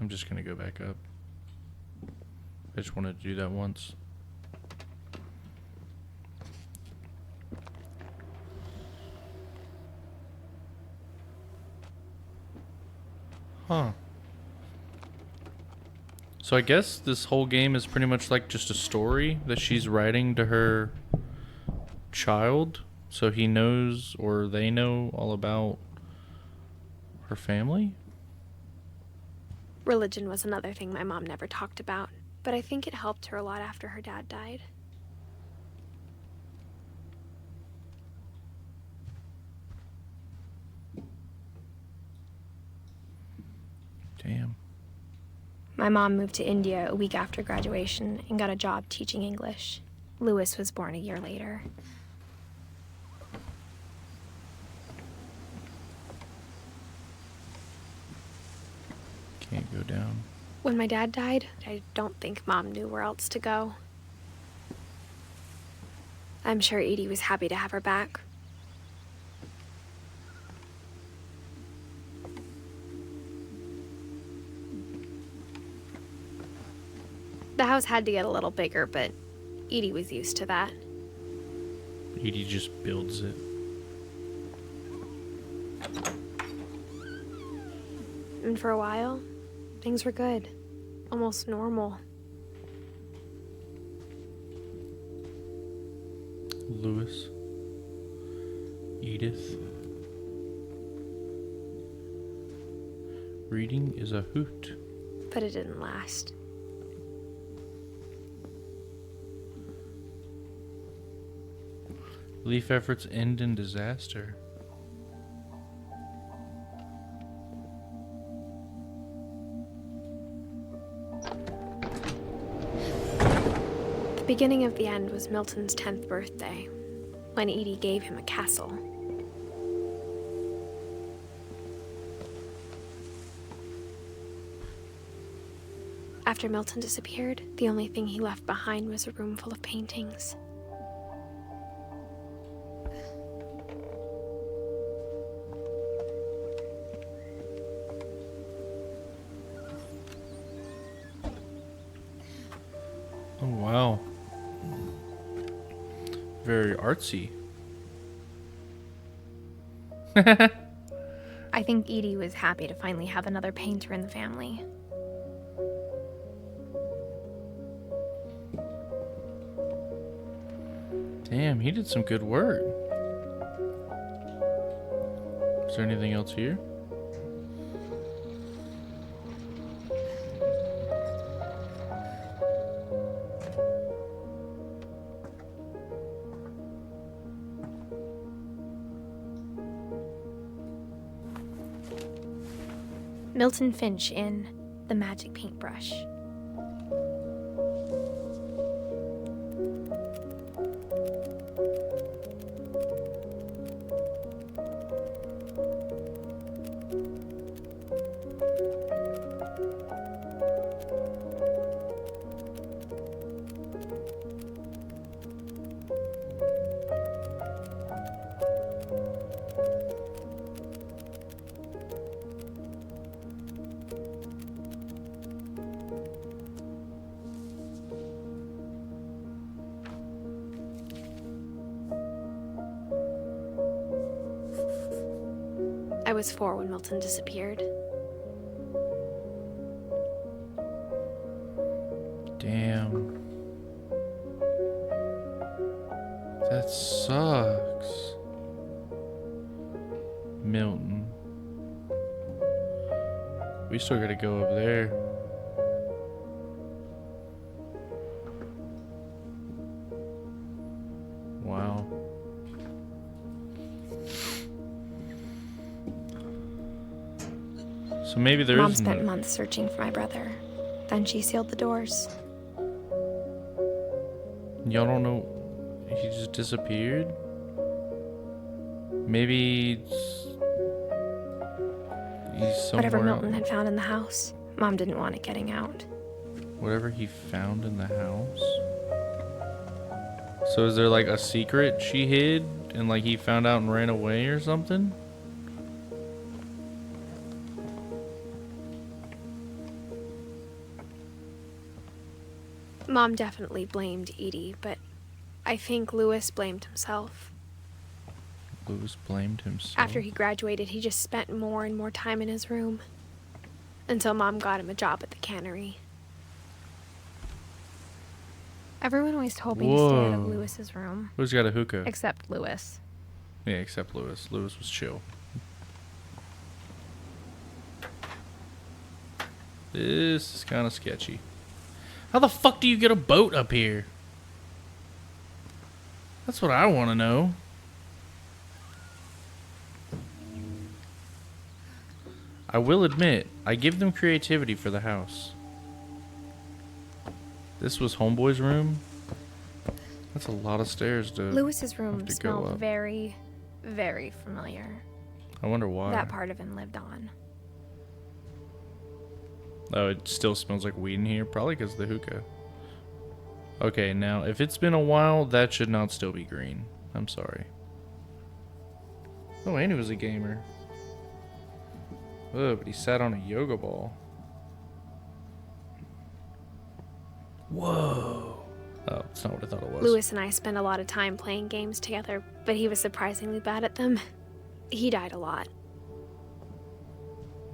I'm just gonna go back up. I just wanted to do that once. Huh. So I guess this whole game is pretty much like just a story that she's writing to her child, so he knows or they know all about her family? Religion was another thing my mom never talked about, but I think it helped her a lot after her dad died. Damn. My mom moved to India a week after graduation and got a job teaching English. Louis was born a year later. Can't go down. When my dad died, I don't think Mom knew where else to go. I'm sure Edie was happy to have her back. The house had to get a little bigger, but Edie was used to that. Edie just builds it. And for a while, things were good. Almost normal. Louis. Edith. Reading is a hoot. But it didn't last. Relief efforts end in disaster. The beginning of the end was Milton's 10th birthday, when Edie gave him a castle. After Milton disappeared, the only thing he left behind was a room full of paintings. Wow. Very artsy. I think Edie was happy to finally have another painter in the family. Damn, he did some good work. Is there anything else here? Milton Finch in The Magic Paintbrush. I was 4 when Milton disappeared. Damn. That sucks. Milton. We still gotta go up there. Wow. So maybe there Mom is spent no... months searching for my brother. Then she sealed the doors. Y'all don't know... He just disappeared? Maybe... He's somewhere Whatever Milton out. had found in the house, Mom didn't want it getting out. Whatever he found in the house? So is there like a secret she hid and like he found out and ran away or something? Mom definitely blamed Edie, but I think Lewis blamed himself. Lewis blamed himself. After he graduated, he just spent more and more time in his room. Until Mom got him a job at the cannery. Everyone always told me to stay out of Whoa. Lewis's room. Who's got a hookah? Except Lewis. Yeah, except Lewis. Lewis was chill. This is kind of sketchy. How the fuck do you get a boat up here? That's what I want to know. I will admit, I give them creativity for the house. This was Homeboy's room. That's a lot of stairs to Lewis's room have to go smelled up. very, very familiar. I wonder why. That part of him lived on. Oh, it still smells like weed in here. Probably because of the hookah. Okay, now, if it's been a while, that should not still be green. I'm sorry. Oh, and he was a gamer. Oh, but he sat on a yoga ball. Whoa. Oh, that's not what I thought it was. Lewis and I spent a lot of time playing games together, but he was surprisingly bad at them. He died a lot.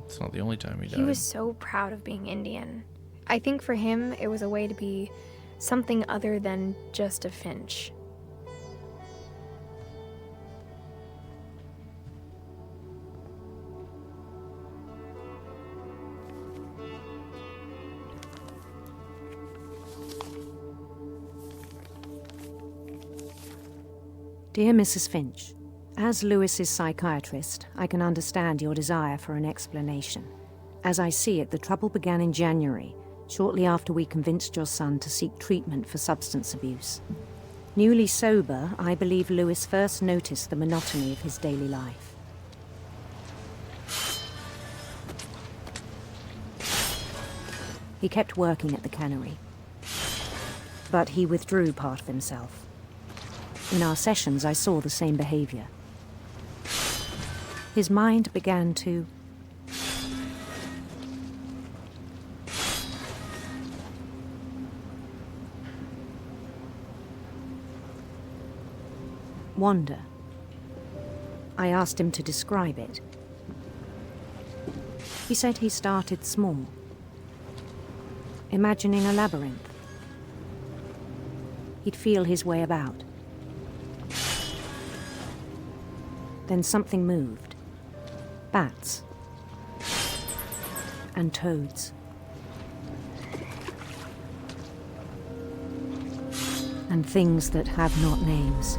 It's not the only time he died. He was so proud of being Indian. I think for him, it was a way to be something other than just a Finch. Dear Mrs. Finch, as Lewis's psychiatrist, I can understand your desire for an explanation. As I see it, the trouble began in January, shortly after we convinced your son to seek treatment for substance abuse. Newly sober, I believe Lewis first noticed the monotony of his daily life. He kept working at the cannery, but he withdrew part of himself. In our sessions, I saw the same behavior. His mind began to wonder. I asked him to describe it. He said he started small, imagining a labyrinth. He'd feel his way about. Then something moved. Bats. And toads. And things that have not names.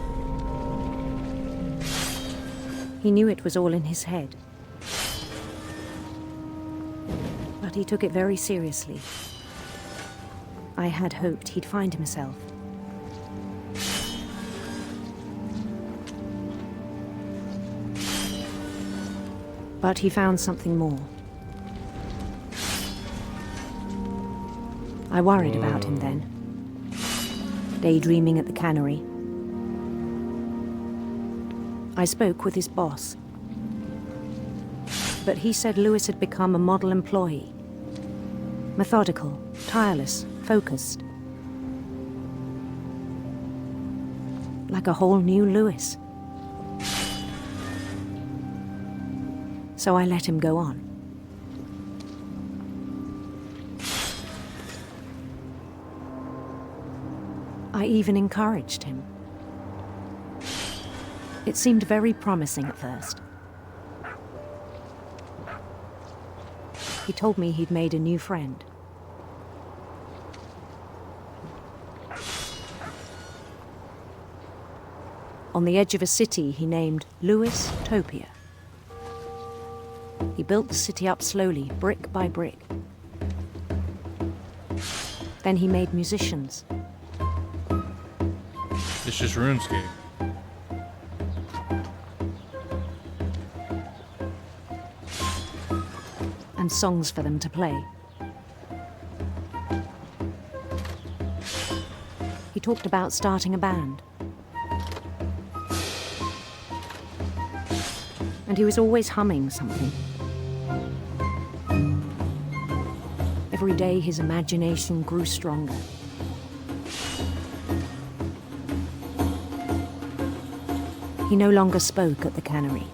He knew it was all in his head. But he took it very seriously. I had hoped he'd find himself. But he found something more. I worried about him then, daydreaming at the cannery. I spoke with his boss, but he said Lewis had become a model employee. Methodical, tireless, focused. Like a whole new Lewis. So I let him go on. I even encouraged him. It seemed very promising at first. He told me he'd made a new friend. On the edge of a city he named Lewis Topia. He built the city up slowly, brick by brick. Then he made musicians. It's just RuneScape. And songs for them to play. He talked about starting a band. And he was always humming something. Every day his imagination grew stronger. He no longer spoke at the cannery.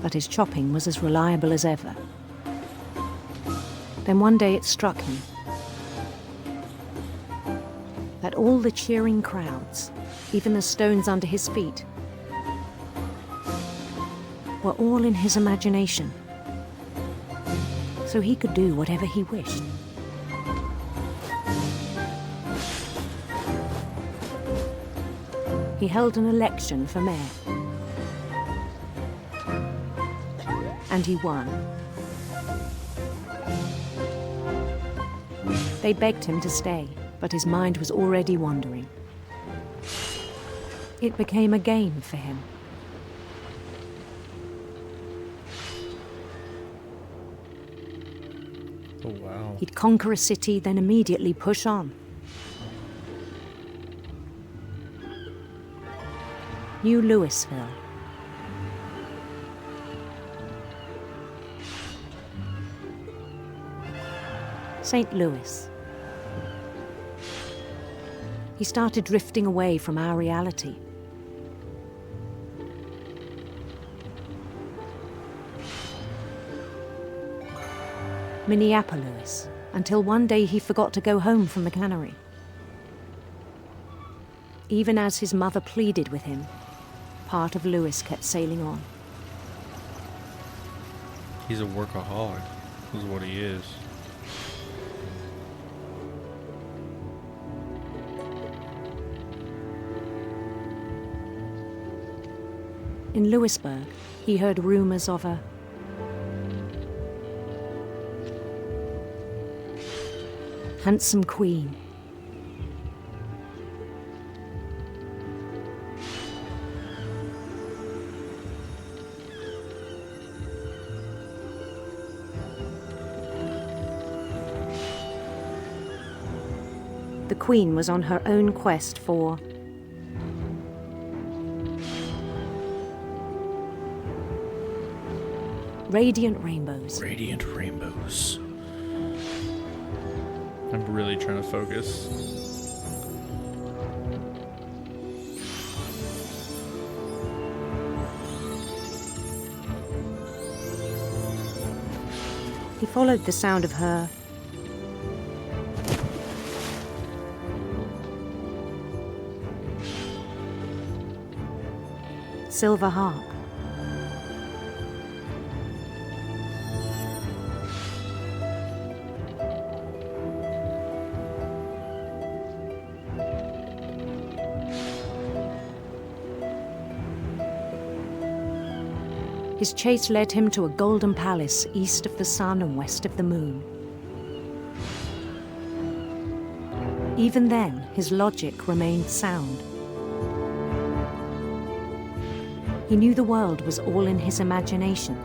But his chopping was as reliable as ever. Then one day it struck him that all the cheering crowds, even the stones under his feet, were all in his imagination. So he could do whatever he wished. He held an election for mayor. And he won. They begged him to stay, but his mind was already wandering. It became a game for him. Oh, wow. He'd conquer a city, then immediately push on. New Louisville. St. Louis. He started drifting away from our reality. Minneapolis, until one day he forgot to go home from the cannery. Even as his mother pleaded with him, part of Lewis kept sailing on. He's a workaholic, is what he is. In Lewisburg, he heard rumors of a handsome queen. The queen was on her own quest for radiant rainbows. Radiant rainbows. I'm really trying to focus. He followed the sound of her silver harp. His chase led him to a golden palace east of the sun and west of the moon. Even then, his logic remained sound. He knew the world was all in his imagination.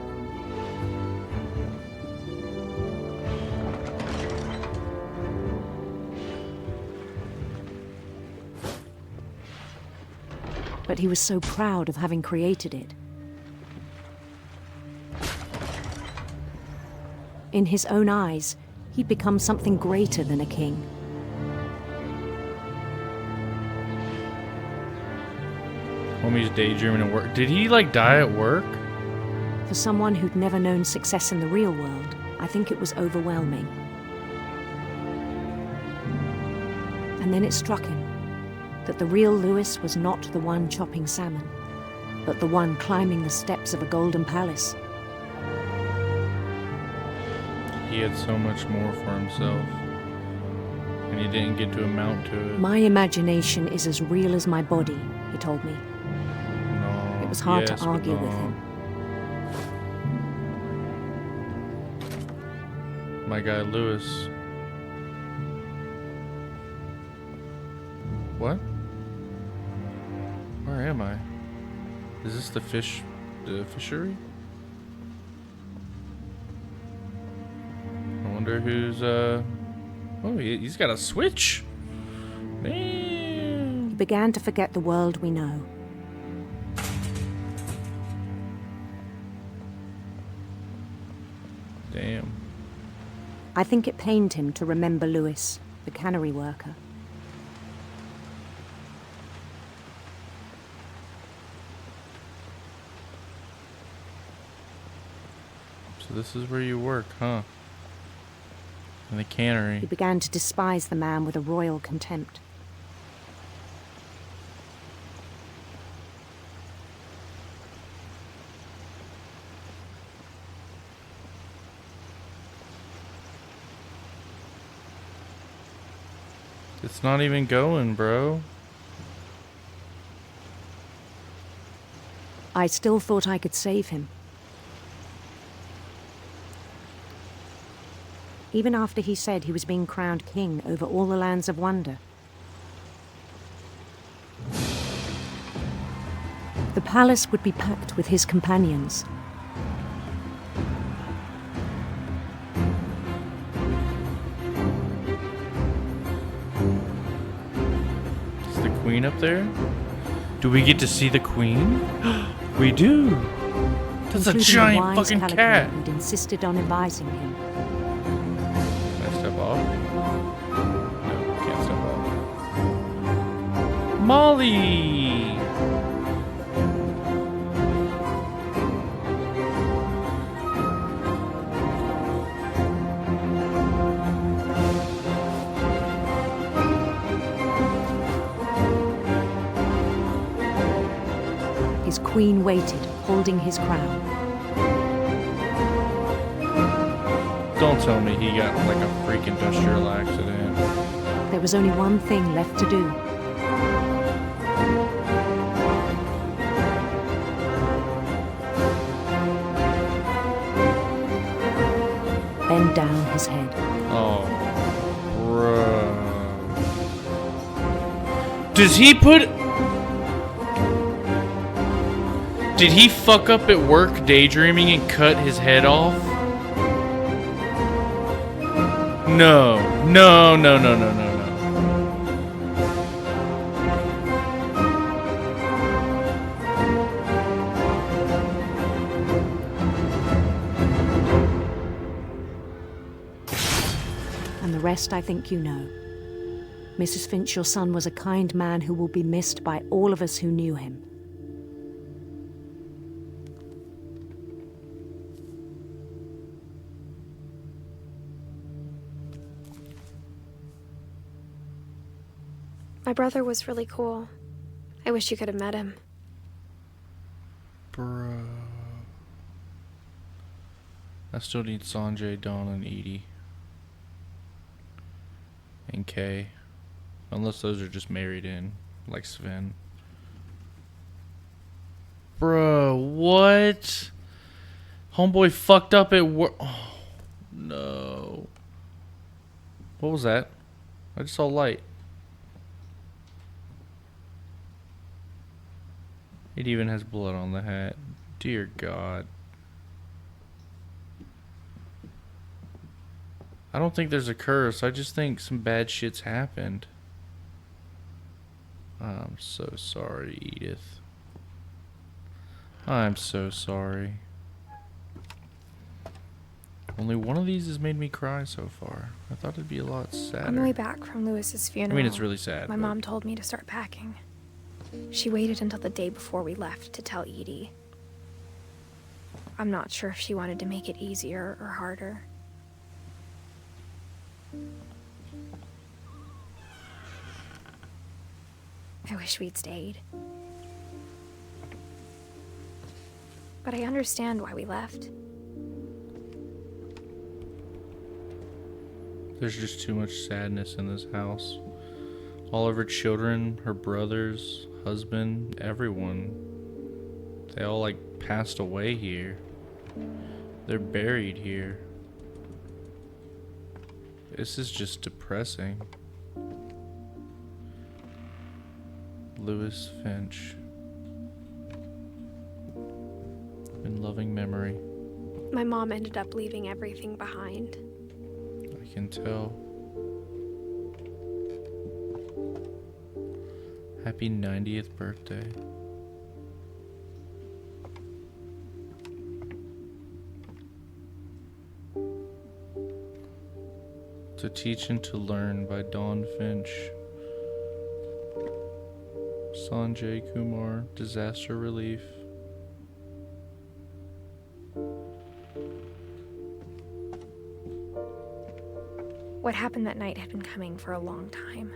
But he was so proud of having created it. In his own eyes, he'd become something greater than a king. Homie's daydreaming at work. Did he, like, die at work? For someone who'd never known success in the real world, I think it was overwhelming. And then it struck him that the real Lewis was not the one chopping salmon, but the one climbing the steps of a golden palace. He had so much more for himself, and he didn't get to amount to it. My imagination is as real as my body, he told me. No. It was hard yes, to argue but no. with him. My guy Lewis. What? Where am I? Is this the fishery? I wonder who's, oh, he's got a switch. Man. He began to forget the world we know. Damn. I think it pained him to remember Lewis, the cannery worker. So this is where you work, huh? In the cannery. He began to despise the man with a royal contempt. It's not even going, bro. I still thought I could save him. Even after he said he was being crowned king over all the lands of wonder. The palace would be packed with his companions. Is the queen up there? Do we get to see the queen? We do! That's a Including giant the wise fucking calico cat! who'd insisted on advising him. Can I step off? No, can't step off. Molly! His queen waited, holding his crown. Don't tell me he got like a freak industrial accident. There was only one thing left to do. Bend down his head. Oh, bro. Does he put... Did he fuck up at work daydreaming and cut his head off? No. No, no, no, no, no, no. And the rest I think you know. Mrs. Finch, your son was a kind man who will be missed by all of us who knew him. My brother was really cool. I wish you could have met him. Bruh. I still need Sanjay, Dawn, and Edie. And Kay. Unless those are just married in, like Sven. Bruh, what? Homeboy fucked up at work. Oh, no. What was that? I just saw light. It even has blood on the hat. Dear God. I don't think there's a curse. I just think some bad shit's happened. I'm so sorry, Edith. I'm so sorry. Only one of these has made me cry so far. I thought it'd be a lot sadder. On the way back from Lewis's funeral, I mean, it's really sad. My mom told me to start packing. She waited until the day before we left to tell Edie. I'm not sure if she wanted to make it easier or harder. I wish we'd stayed. But I understand why we left. There's just too much sadness in this house. All of her children, her brothers, husband, everyone. They all like passed away here. They're buried here. This is just depressing. Lewis Finch. In loving memory. My mom ended up leaving everything behind. I can tell. Happy 90th birthday. To Teach and to Learn by Dawn Finch. Sanjay Kumar, Disaster Relief. What happened that night had been coming for a long time.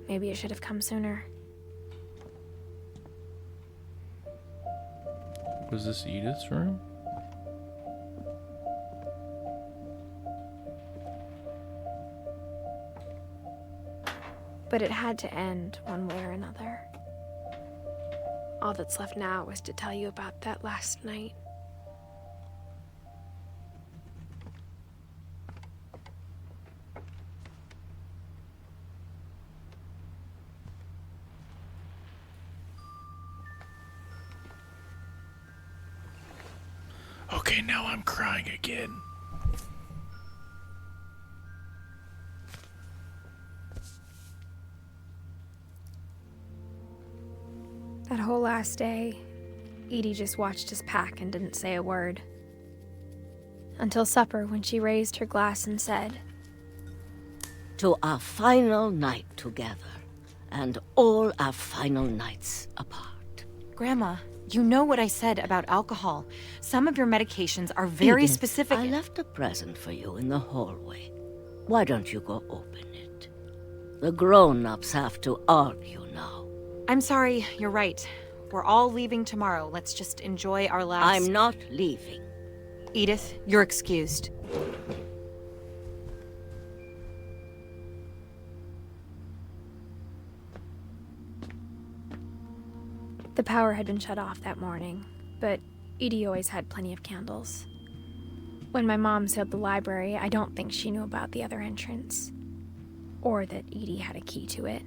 Maybe it should have come sooner. Was this Edith's room? But it had to end one way or another. All that's left now was to tell you about that last night. Okay, now I'm crying again. That whole last day, Edie just watched us pack and didn't say a word. Until supper, when she raised her glass and said, "To our final night together, and all our final nights apart." Grandma, you know what I said about alcohol. Some of your medications are very Edith, specific. I left a present for you in the hallway. Why don't you go open it? The grown-ups have to argue now. I'm sorry, you're right. We're all leaving tomorrow. Let's just enjoy our last... I'm not leaving. Edith, you're excused. The power had been shut off that morning, but Edie always had plenty of candles. When my mom sealed the library, I don't think she knew about the other entrance, or that Edie had a key to it.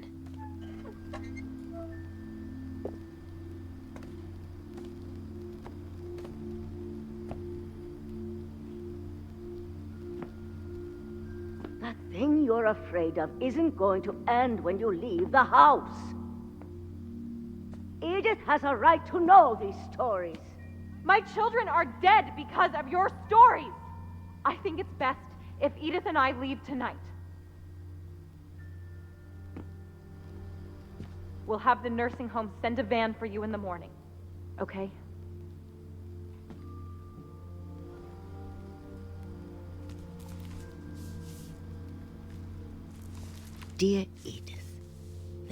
That thing you're afraid of isn't going to end when you leave the house. Edith has a right to know these stories. My children are dead because of your stories. I think it's best if Edith and I leave tonight. We'll have the nursing home send a van for you in the morning, okay? Dear Edith,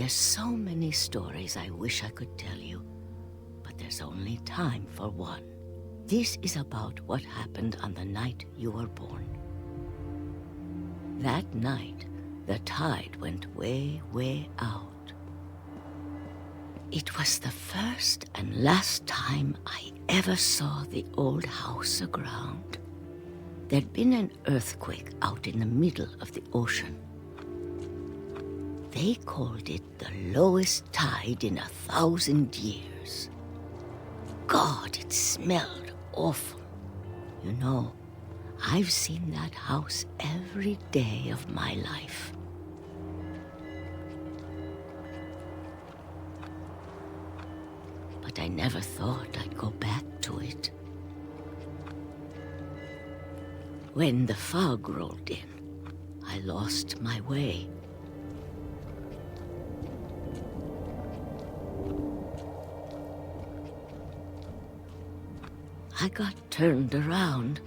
There's so many stories I wish I could tell you, but there's only time for one. This is about what happened on the night you were born. That night, the tide went way, way out. It was the first and last time I ever saw the old house aground. There'd been an earthquake out in the middle of the ocean. They called it the lowest tide in 1,000 years. God, it smelled awful. You know, I've seen that house every day of my life. But I never thought I'd go back to it. When the fog rolled in, I lost my way. I got turned around.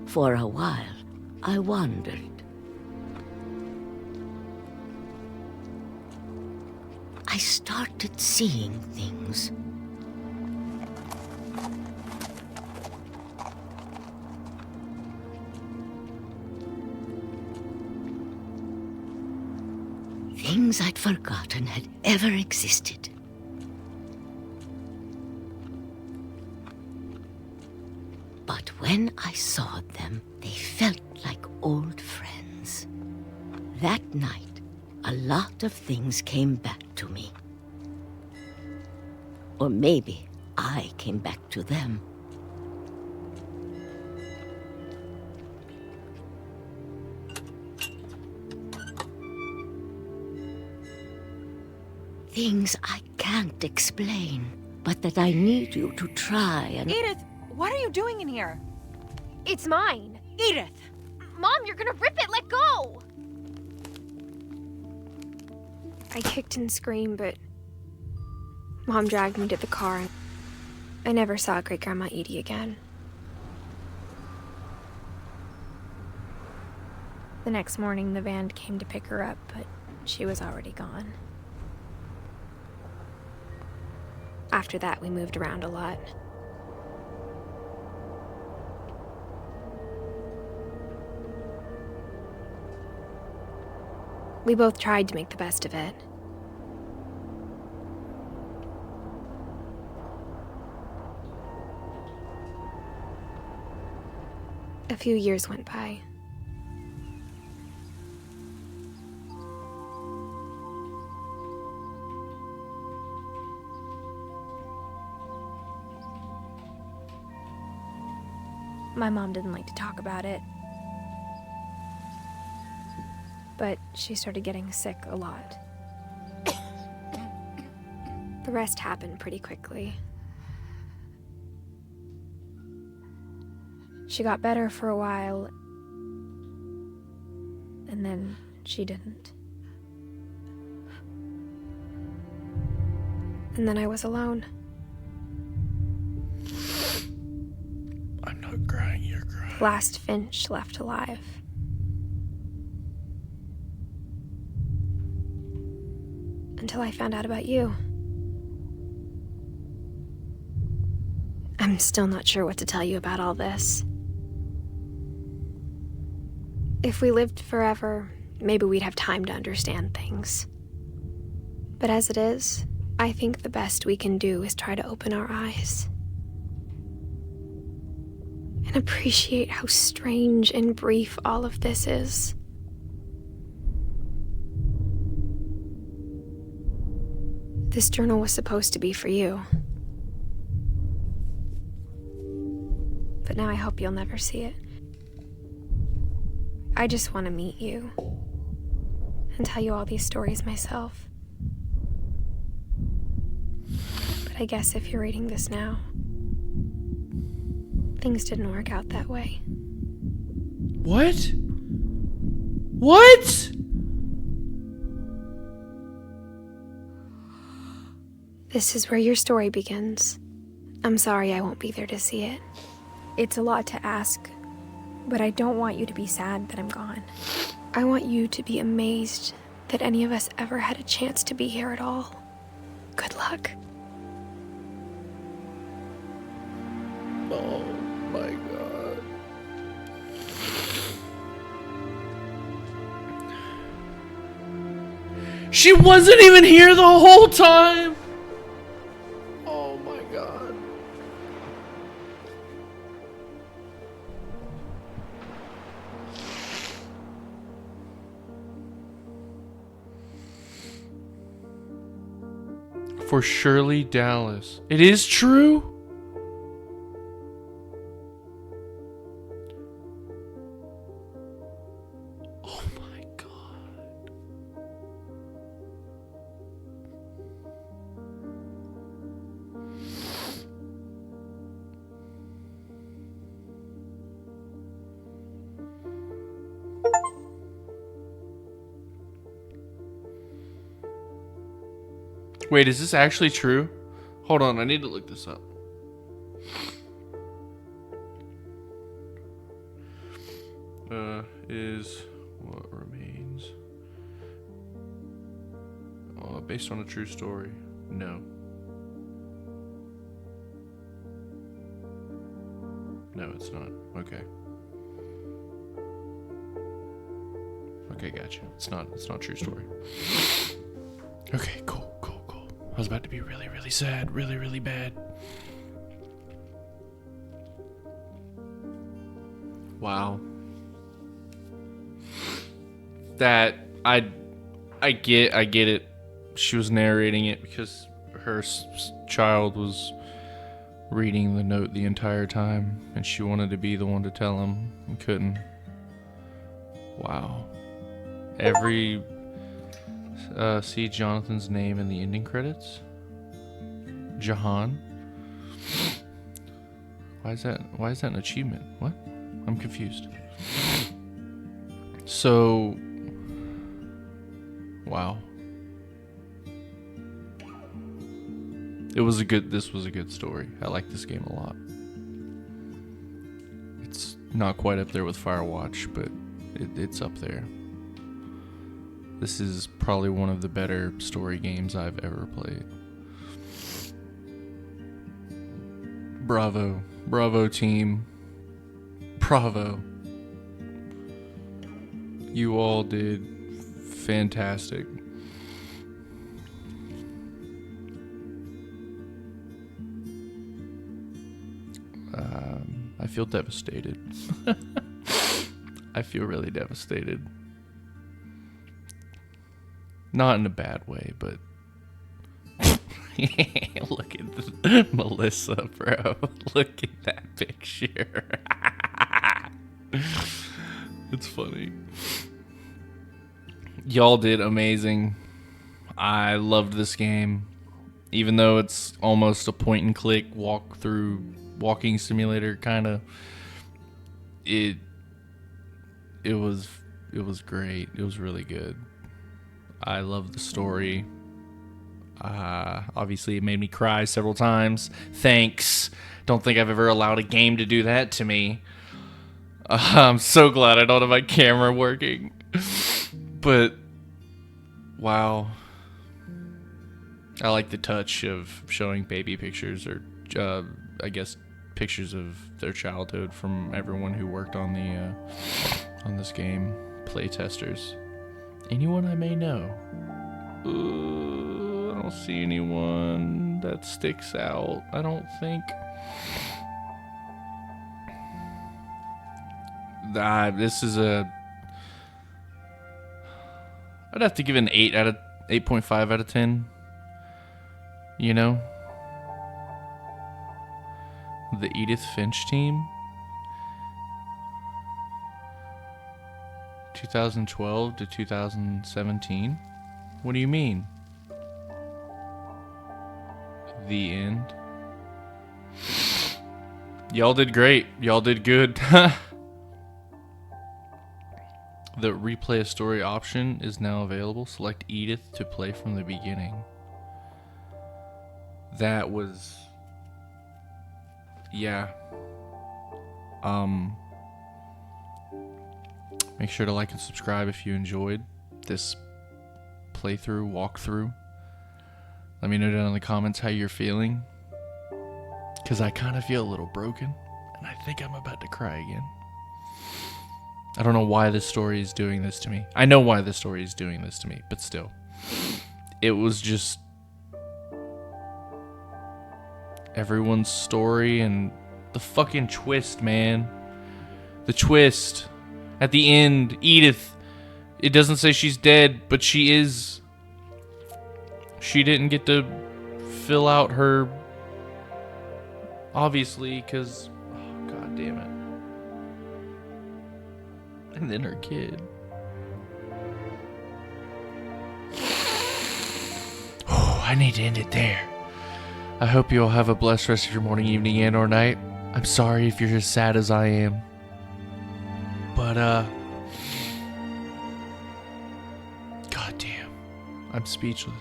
For a while, I wandered. I started seeing things. Things I'd forgotten had ever existed. But when I saw them, they felt like old friends. That night, a lot of things came back to me. Or maybe I came back to them. Things I can't explain, but that I need you to try and... Edith, what are you doing in here? It's mine. Edith! Mom, you're gonna rip it! Let go! I kicked and screamed, but Mom dragged me to the car, and I never saw Great-Grandma Edie again. The next morning, the van came to pick her up, but she was already gone. After that, we moved around a lot. We both tried to make the best of it. A few years went by. My mom didn't like to talk about it, but she started getting sick a lot. The rest happened pretty quickly. She got better for a while, and then she didn't. And then I was alone. I'm not crying, you're crying. Last Finch left alive. Until I found out about you. I'm still not sure what to tell you about all this. If we lived forever, maybe we'd have time to understand things. But as it is, I think the best we can do is try to open our eyes. And appreciate how strange and brief all of this is. This journal was supposed to be for you. But now I hope you'll never see it. I just want to meet you and tell you all these stories myself. But I guess if you're reading this now, things didn't work out that way. What? What? This is where your story begins. I'm sorry I won't be there to see it. It's a lot to ask, but I don't want you to be sad that I'm gone. I want you to be amazed that any of us ever had a chance to be here at all. Good luck. Oh my god. She wasn't even here the whole time! Oh my god. For Shirley Dallas. It is true? Oh my god. Wait, is this actually true? Hold on, I need to look this up. Is what remains based on a true story? No. No, it's not. Okay. Okay, gotcha. It's not a true story. Okay, cool. I was about to be really, really sad. Really, really bad. Wow. That, I get it. She was narrating it because her child was reading the note the entire time, and she wanted to be the one to tell him and couldn't. Wow. See Jonathan's name in the ending credits? Jahan? Why is that an achievement? What? I'm confused. So, wow. This was a good story. I like this game a lot. It's not quite up there with Firewatch, but it's up there. This is probably one of the better story games I've ever played. Bravo. Bravo, team. Bravo. You all did fantastic. I feel devastated. I feel really devastated. Not in a bad way, but look at Melissa, bro. Look at that picture. It's funny. Y'all did amazing. I loved this game. Even though it's almost a point and click walking simulator kind of, it was great. It was really good. I love the story. Obviously, it made me cry several times. Thanks. Don't think I've ever allowed a game to do that to me. I'm so glad I don't have my camera working. But, wow. I like the touch of showing baby pictures, or I guess pictures of their childhood from everyone who worked on this game. Playtesters. Anyone I may know? I don't see anyone that sticks out, I don't think. This is I'd have to give it an 8.5 out of 10. You know? The Edith Finch team. 2012 to 2017? What do you mean? The end? Y'all did great. Y'all did good. The replay a story option is now available. Select Edith to play from the beginning. that was, yeah. Make sure to like and subscribe if you enjoyed this playthrough, walkthrough. Let me know down in the comments how you're feeling, because I kind of feel a little broken, and I think I'm about to cry again. I don't know why this story is doing this to me. I know why this story is doing this to me, but still. It was just everyone's story and the fucking twist, man. The twist. At the end, Edith, it doesn't say she's dead, but she is. She didn't get to fill out her, obviously, because, oh, god damn it. And then her kid. Oh, I need to end it there. I hope you all have a blessed rest of your morning, evening, and or night. I'm sorry if you're as sad as I am. But, god damn. I'm speechless.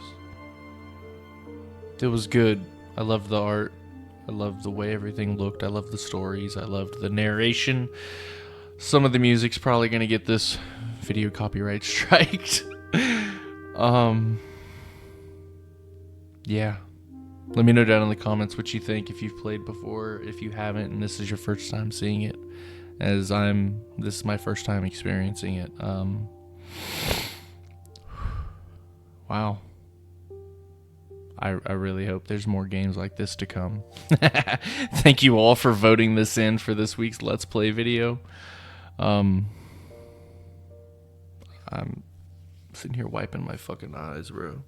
It was good. I loved the art. I loved the way everything looked. I loved the stories. I loved the narration. Some of the music's probably gonna get this video copyright striked. Yeah. Let me know down in the comments what you think, if you've played before, if you haven't, and this is your first time seeing it, as this is my first time experiencing it. Wow. I really hope there's more games like this to come. Thank you all for voting this in for this week's Let's Play video. I'm sitting here wiping my fucking eyes, bro.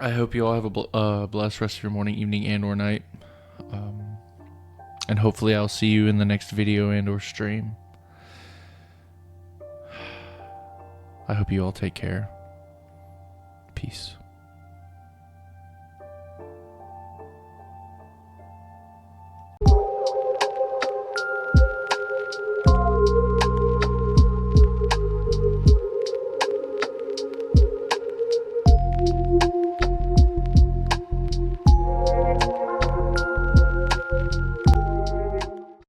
I hope you all have a blessed rest of your morning, evening, and or night. And hopefully I'll see you in the next video and or stream. I hope you all take care. Peace.